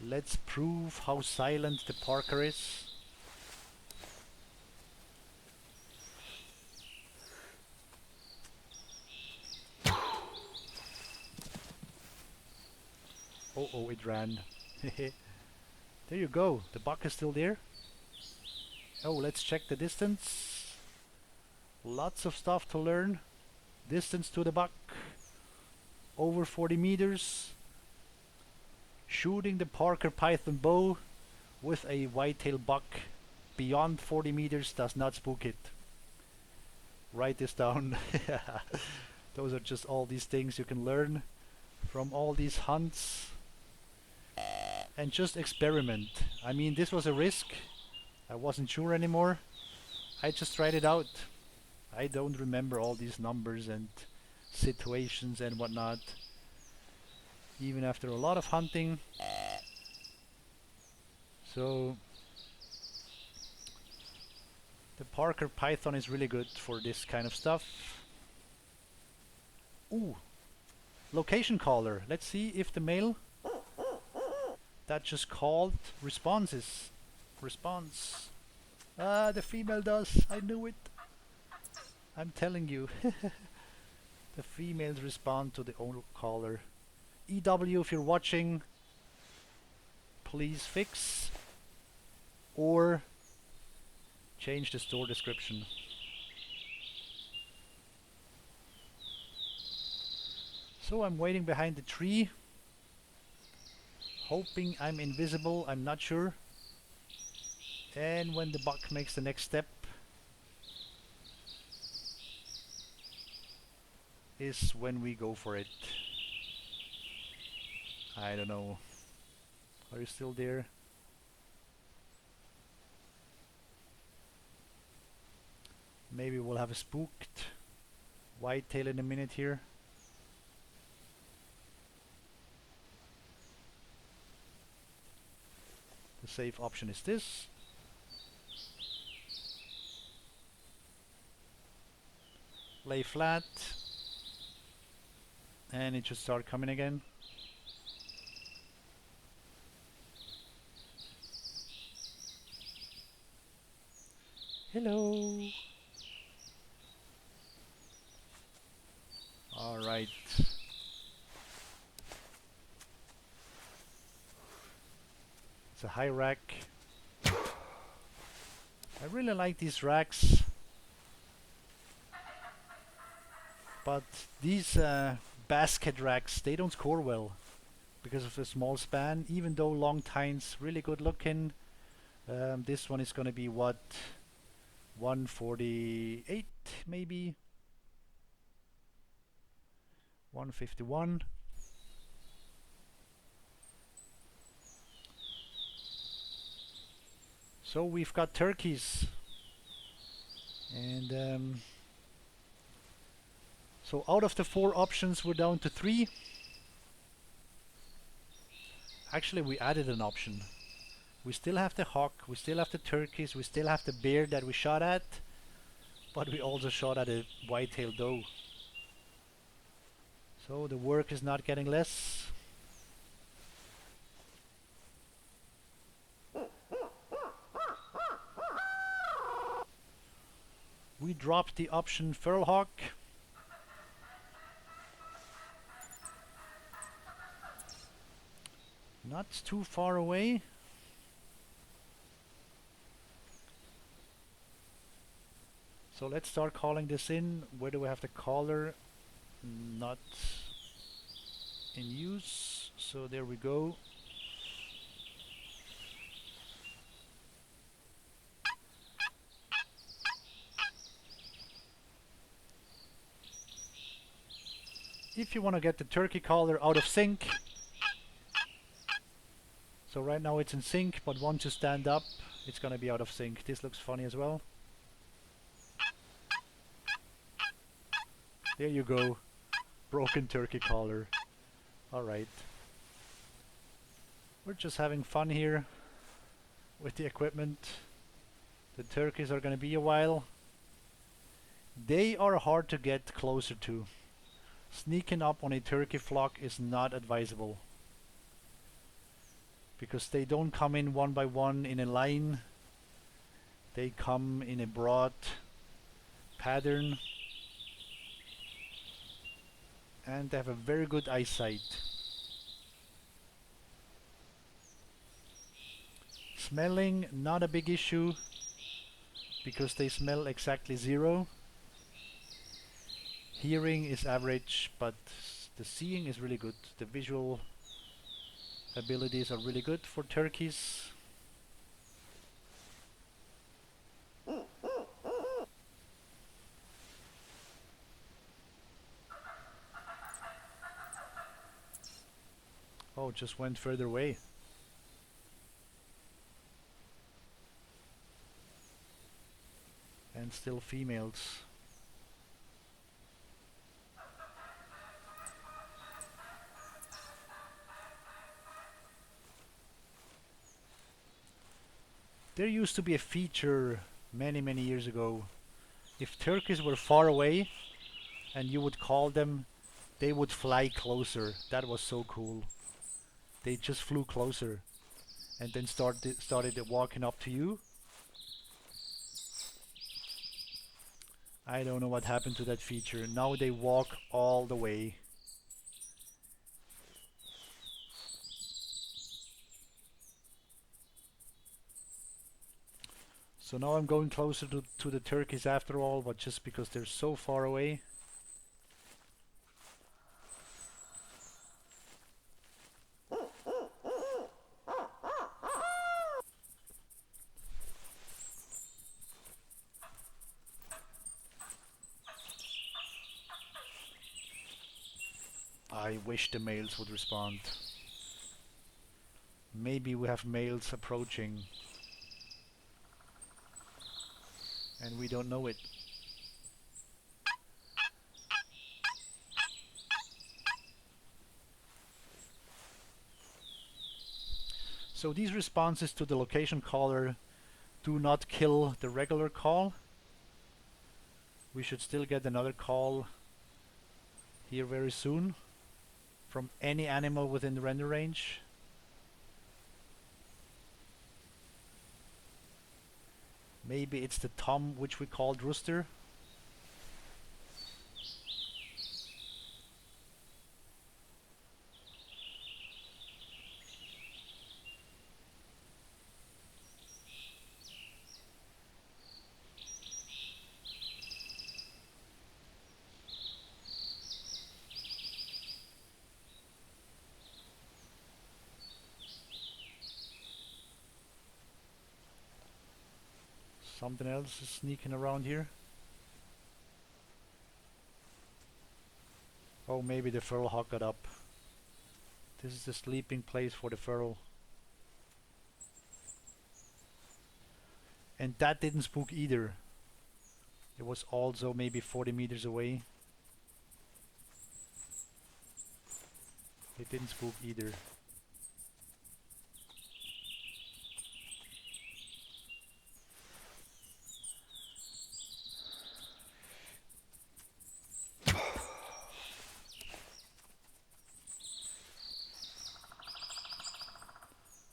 Let's prove how silent the Parker is. Oh, oh, it ran. There you go. The buck is still there. Oh, let's check the distance. Lots of stuff to learn. Distance to the buck. Over 40 meters. Shooting the Parker Python bow with a whitetail buck beyond 40 meters does not spook it. Write this down. Those are just all these things you can learn from all these hunts. And just experiment. I mean, this was a risk. I wasn't sure anymore. I just tried it out. I don't remember all these numbers and situations and whatnot. Even after a lot of hunting. So the Parker Python is really good for this kind of stuff. Ooh, location caller. Let's see if the male that just called responds. Ah, the female does. I knew it. I'm telling you. The females respond to the old caller. EW, if you're watching, please fix or change the store description. So I'm waiting behind the tree, hoping I'm invisible. I'm not sure. And when the buck makes the next step is when we go for it. I don't know. Are you still there? Maybe we'll have a spooked whitetail in a minute here. The safe option is this. Lay flat. And it should start coming again. Hello. All right. It's a high rack. I really like these racks, but these basket racks, they don't score well because of the small span, even though long tines really good looking. This one is gonna be what, 148 maybe, 151. So we've got turkeys, and so out of the 4 options we're down to 3. Actually, we added an option. We still have the hawk, we still have the turkeys, we still have the bear that we shot at, but we also shot at a whitetail doe. So the work is not getting less. We dropped the option feral hawk. Not too far away. So let's start calling this in. Where do we have the caller? Not in use. So there we go. If you want to get the turkey caller out of sync, so right now it's in sync, but once you stand up, it's gonna be out of sync. This looks funny as well. There you go. Broken turkey caller. Alright. We're just having fun here. with the equipment. The turkeys are gonna be a while. They are hard to get closer to. Sneaking up on a turkey flock is not advisable, because they don't come in one by one in a line. They come in a broad pattern, and they have a very good eyesight. Smelling, not a big issue, because they smell exactly 0. Hearing is average, but the seeing is really good. The visual abilities are really good for turkeys. Oh, just went further away. And still females. There used to be a feature many years ago. If turkeys were far away and you would call them, they would fly closer. That was so cool. They just flew closer and then started walking up to you. I don't know what happened to that feature. Now they walk all the way. So now I'm going closer to the turkeys after all, but just because they're so far away. I wish the males would respond. Maybe we have males approaching and we don't know it. So these responses to the location caller do not kill the regular call. We should still get another call here very soon from any animal within the render range. Maybe it's the tom, which we called rooster. Something else is sneaking around here. Oh, maybe the feral hog got up. This is the sleeping place for the feral. And that didn't spook either. It was also maybe 40 meters away. It didn't spook either.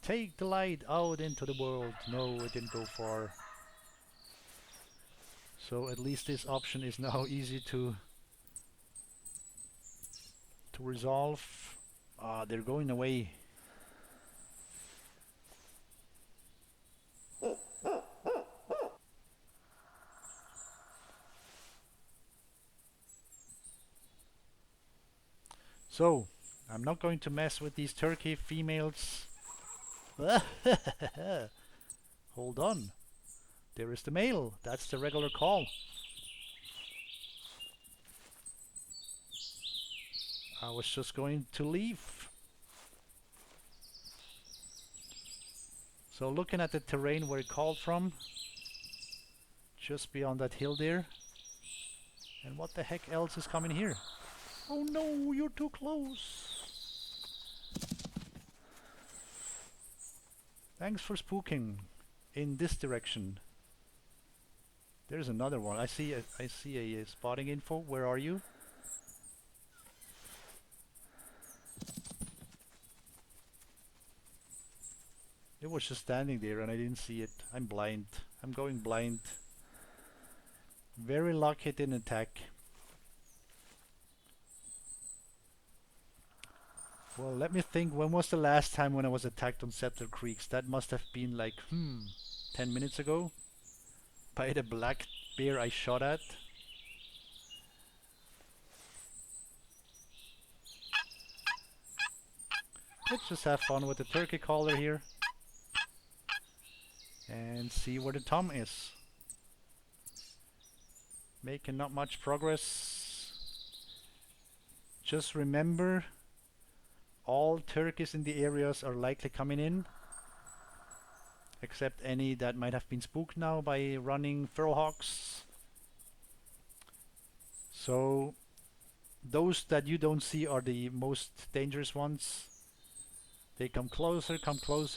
Take the light out into the world. No, it didn't go far. So at least this option is now easy to resolve. Ah, they're going away. So, I'm not going to mess with these turkey females. Hold on. There is the male. That's the regular call. I was just going to leave. So looking at the terrain where it called from, just beyond that hill there. And what the heck else is coming here? Oh no, you're too close. Thanks for spooking. in this direction. There's another one. I see a spotting info. Where are you? It was just standing there and I didn't see it. I'm blind. I'm going blind. Very lucky it didn't attack. Well, let me think. When was the last time when I was attacked on Settler Creeks? That must have been like, 10 minutes ago. By the black bear I shot at. Let's just have fun with the turkey caller here. And see where the thumb is. Making not much progress. Just remember, all turkeys in the areas are likely coming in, except any that might have been spooked now by running feral hogs. So those that you don't see are the most dangerous ones. They come closer,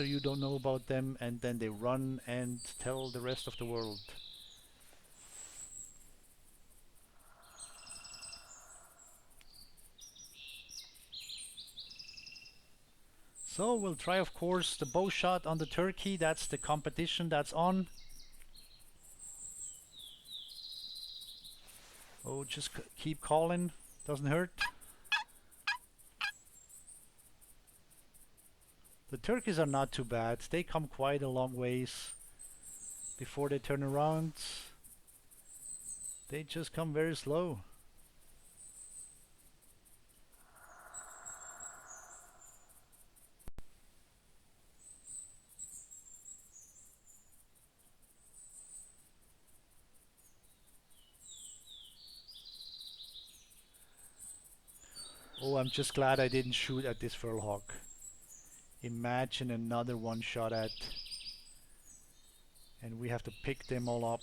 you don't know about them, and then they run and tell the rest of the world. So we'll try, of course, the bow shot on the turkey. That's the competition that's on. Oh, just keep calling, doesn't hurt. The turkeys are not too bad. They come quite a long ways before they turn around. They just come very slow. Oh, I'm just glad I didn't shoot at this feral hog. Imagine another one shot at, and we have to pick them all up.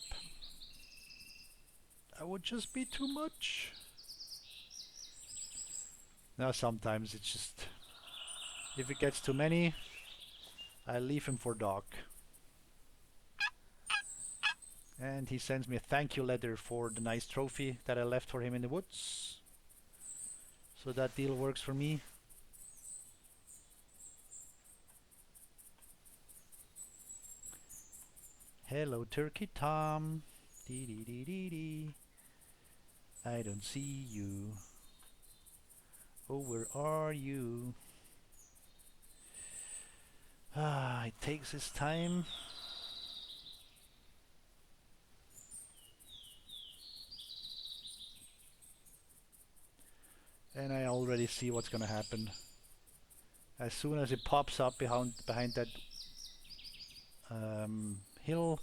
That would just be too much. Now sometimes it's just, if it gets too many, I leave him for Doc. And he sends me a thank you letter for the nice trophy that I left for him in the woods. So that deal works for me. Hello, Turkey Tom. Dee dee dee dee dee. I don't see you. Oh, where are you? Ah, it takes its time. And I already see what's gonna happen. As soon as it pops up behind that hill,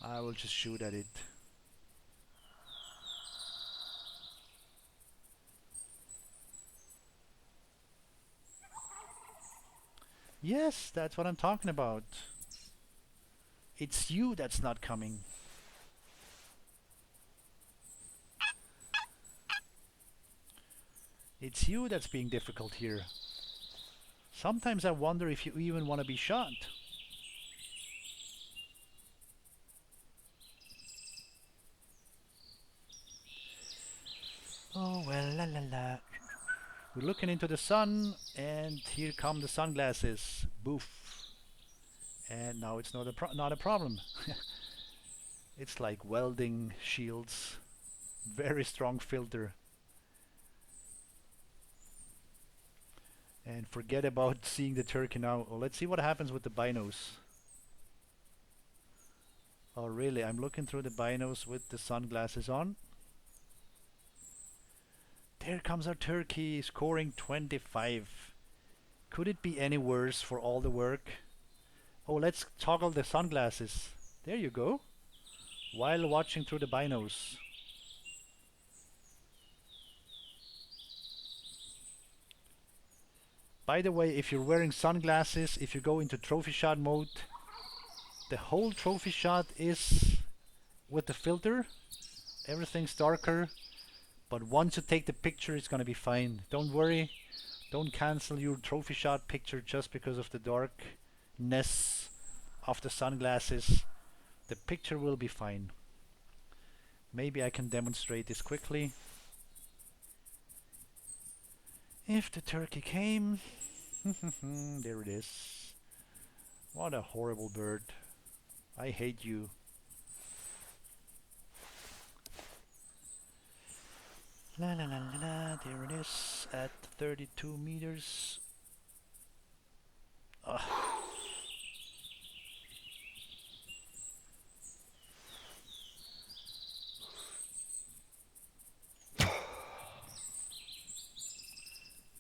I will just shoot at it. Yes, that's what I'm talking about. It's you that's not coming. It's you that's being difficult here. Sometimes I wonder if you even want to be shot. Oh well, la la la. We're looking into the sun, and here come the sunglasses. Boof. And now it's not a problem. It's like welding shields. Very strong filter. And forget about seeing the turkey now. Oh, let's see what happens with the binos. Oh really, I'm looking through the binos with the sunglasses on. There comes our turkey, scoring 25. Could it be any worse for all the work? Oh, let's toggle the sunglasses. There you go. While watching through the binos. By the way, if you're wearing sunglasses, if you go into trophy shot mode, the whole trophy shot is with the filter. Everything's darker. But once you take the picture, it's gonna be fine. Don't worry. Don't cancel your trophy shot picture just because of the darkness of the sunglasses, the picture will be fine. Maybe I can demonstrate this quickly. If the turkey came, there it is. What a horrible bird. I hate you. La la la la la, there it is at 32 meters. Ugh.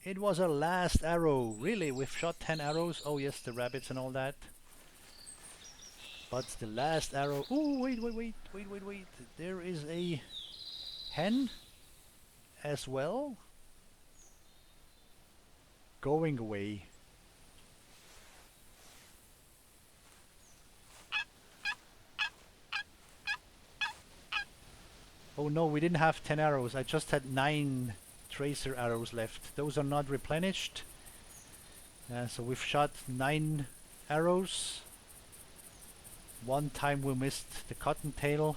It was our last arrow. Really, we've shot 10 arrows. Oh yes, the rabbits and all that. But the last arrow... Oh, wait. There is a hen as well. Going away. Oh no, we didn't have 10 arrows. I just had 9 tracer arrows left. Those are not replenished. So we've shot 9 arrows. One time we missed the cottontail.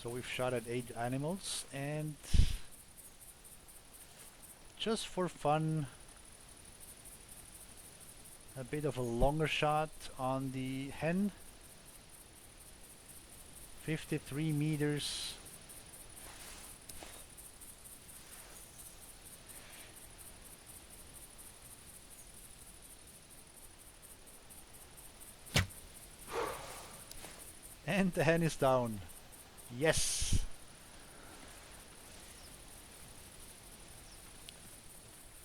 So we've shot at 8 animals, and just for fun, a bit of a longer shot on the hen. 53 meters. And the hen is down. Yes.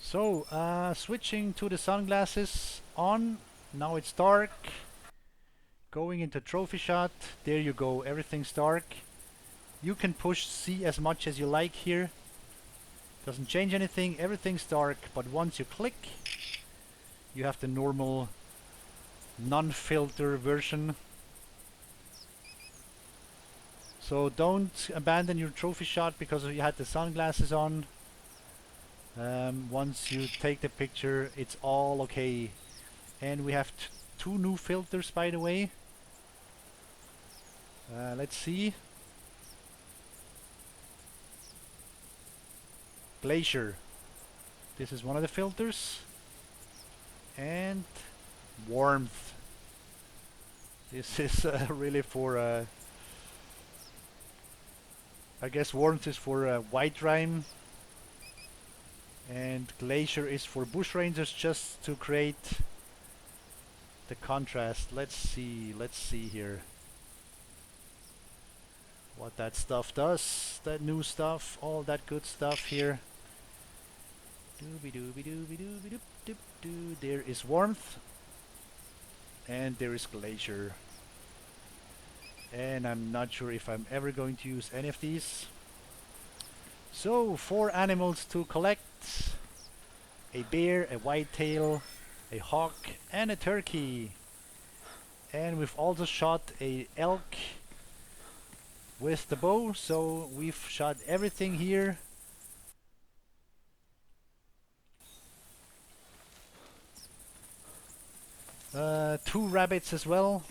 So, switching to the sunglasses on. Now it's dark. Going into trophy shot. There you go. Everything's dark. You can push C as much as you like here. Doesn't change anything. Everything's dark. But once you click, you have the normal non-filter version. So don't abandon your trophy shot because you had the sunglasses on. Once you take the picture, it's all okay. And we have 2 new filters, by the way. Let's see. Glacier. This is one of the filters. And warmth. This is really for... I guess warmth is for white rime, and glacier is for bush rangers, just to create the contrast. Let's see here what that stuff does, that new stuff, all that good stuff here. Dooby dooby dooby dooby doop doop doo. There is warmth, and there is glacier. And I'm not sure if I'm ever going to use any of these. So 4 animals to collect: a bear, a whitetail, a hawk, and a turkey. And we've also shot a elk with the bow, so we've shot everything here. Two rabbits as well.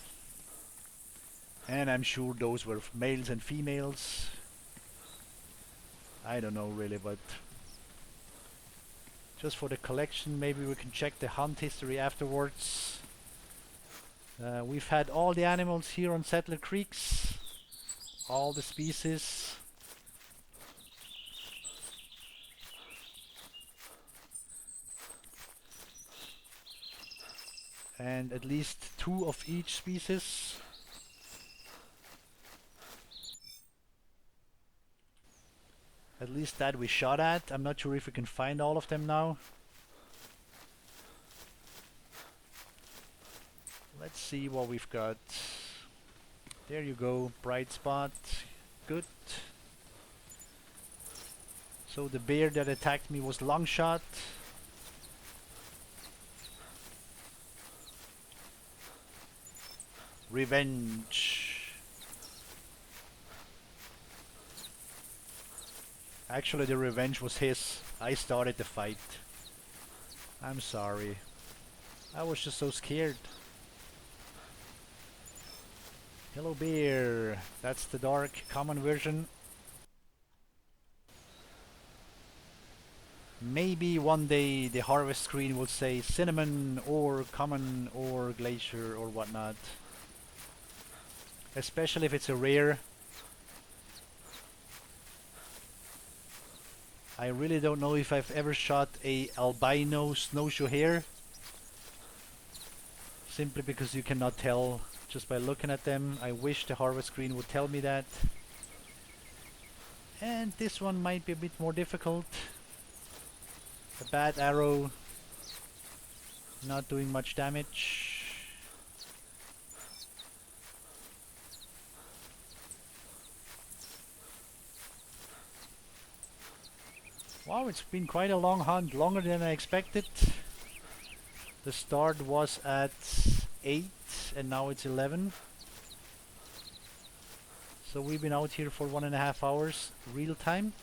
And I'm sure those were males and females. I don't know really, but just for the collection, maybe we can check the hunt history afterwards. We've had all the animals here on Settler Creeks, all the species. And at least 2 of each species. At least that we shot at. I'm not sure if we can find all of them now. Let's see what we've got. There you go, bright spot. Good. So the bear that attacked me was long shot. Revenge. Actually, the revenge was his. I started the fight. I'm sorry. I was just so scared. Hello bear. That's the dark common version. Maybe one day the harvest screen will say cinnamon or common or glacier or whatnot. Especially if it's a rare. I really don't know if I've ever shot a albino snowshoe hare. Simply because you cannot tell just by looking at them. I wish the harvest screen would tell me that. And this one might be a bit more difficult. A bad arrow, not doing much damage. Wow, it's been quite a long hunt, longer than I expected. The start was at 8 and now it's 11. So we've been out here for 1.5 hours, real time.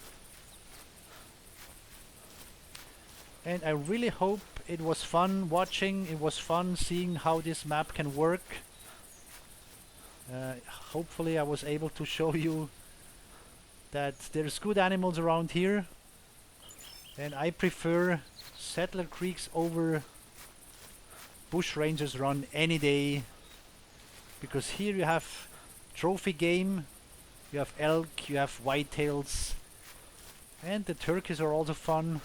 And I really hope it was fun watching, it was fun seeing how this map can work. Hopefully I was able to show you that there's good animals around here. And I prefer Settler Creeks over Bush Rangers Run any day. Because here you have trophy game, you have elk, you have whitetails. And the turkeys are also fun.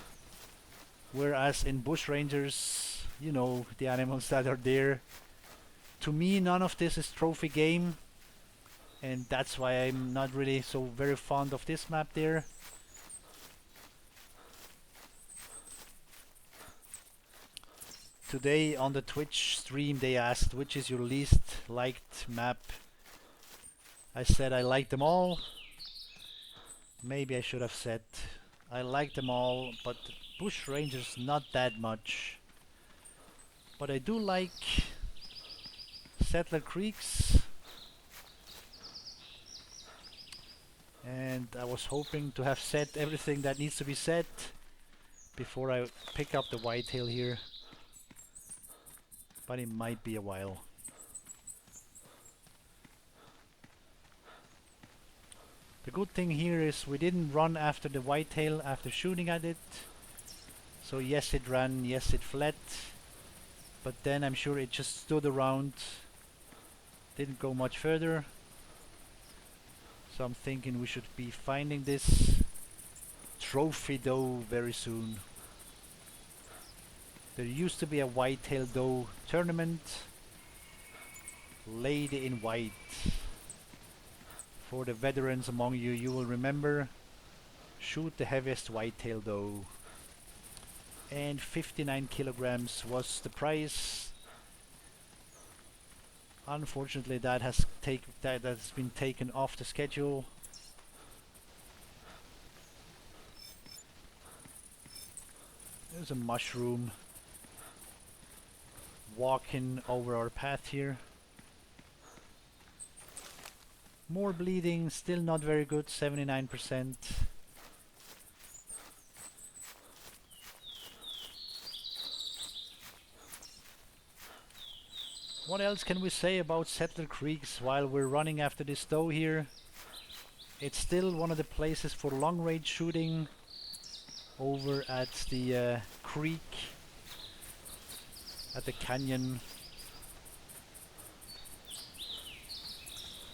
Whereas in Bush Rangers, you know, the animals that are there. To me, none of this is trophy game. And that's why I'm not really so very fond of this map there. Today on the Twitch stream they asked which is your least liked map. I said I like them all. Maybe I should have said I like them all, but Bush Rangers not that much. But I do like Settler Creeks. And I was hoping to have said everything that needs to be said before I pick up the whitetail here. But it might be a while. The good thing here is we didn't run after the whitetail after shooting at it. So yes, it ran, yes, it fled. But then I'm sure it just stood around, didn't go much further. So I'm thinking we should be finding this trophy doe very soon. There used to be a whitetail doe tournament, Lady in White. For the veterans among you, you will remember, shoot the heaviest whitetail doe. And 59 kilograms was the prize. Unfortunately, that has been taken off the schedule. There's a mushroom walking over our path here. More bleeding, still not very good, 79%. What else can we say about Settler Creeks while we're running after this doe here? It's still one of the places for long range shooting over at the creek, at the canyon.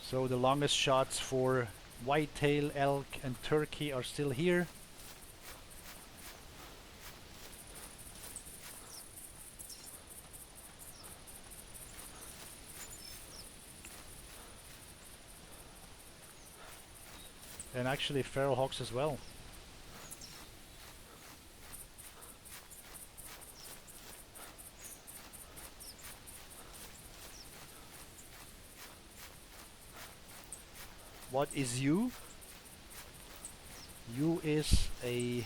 So the longest shots for whitetail, elk and turkey are still here. And actually feral hogs as well. What is you? You is a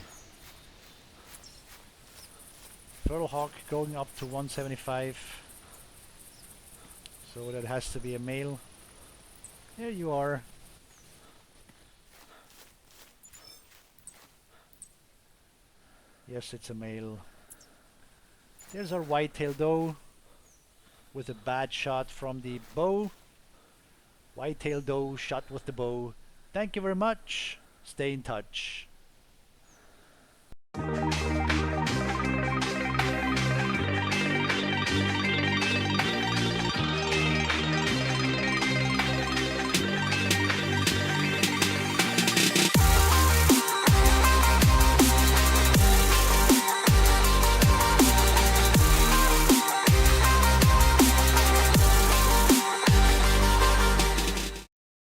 feral hog going up to 175. So that has to be a male. There you are. Yes, it's a male. There's our whitetail doe with a bad shot from the bow. Whitetail doe shot with the bow. Thank you very much. Stay in touch.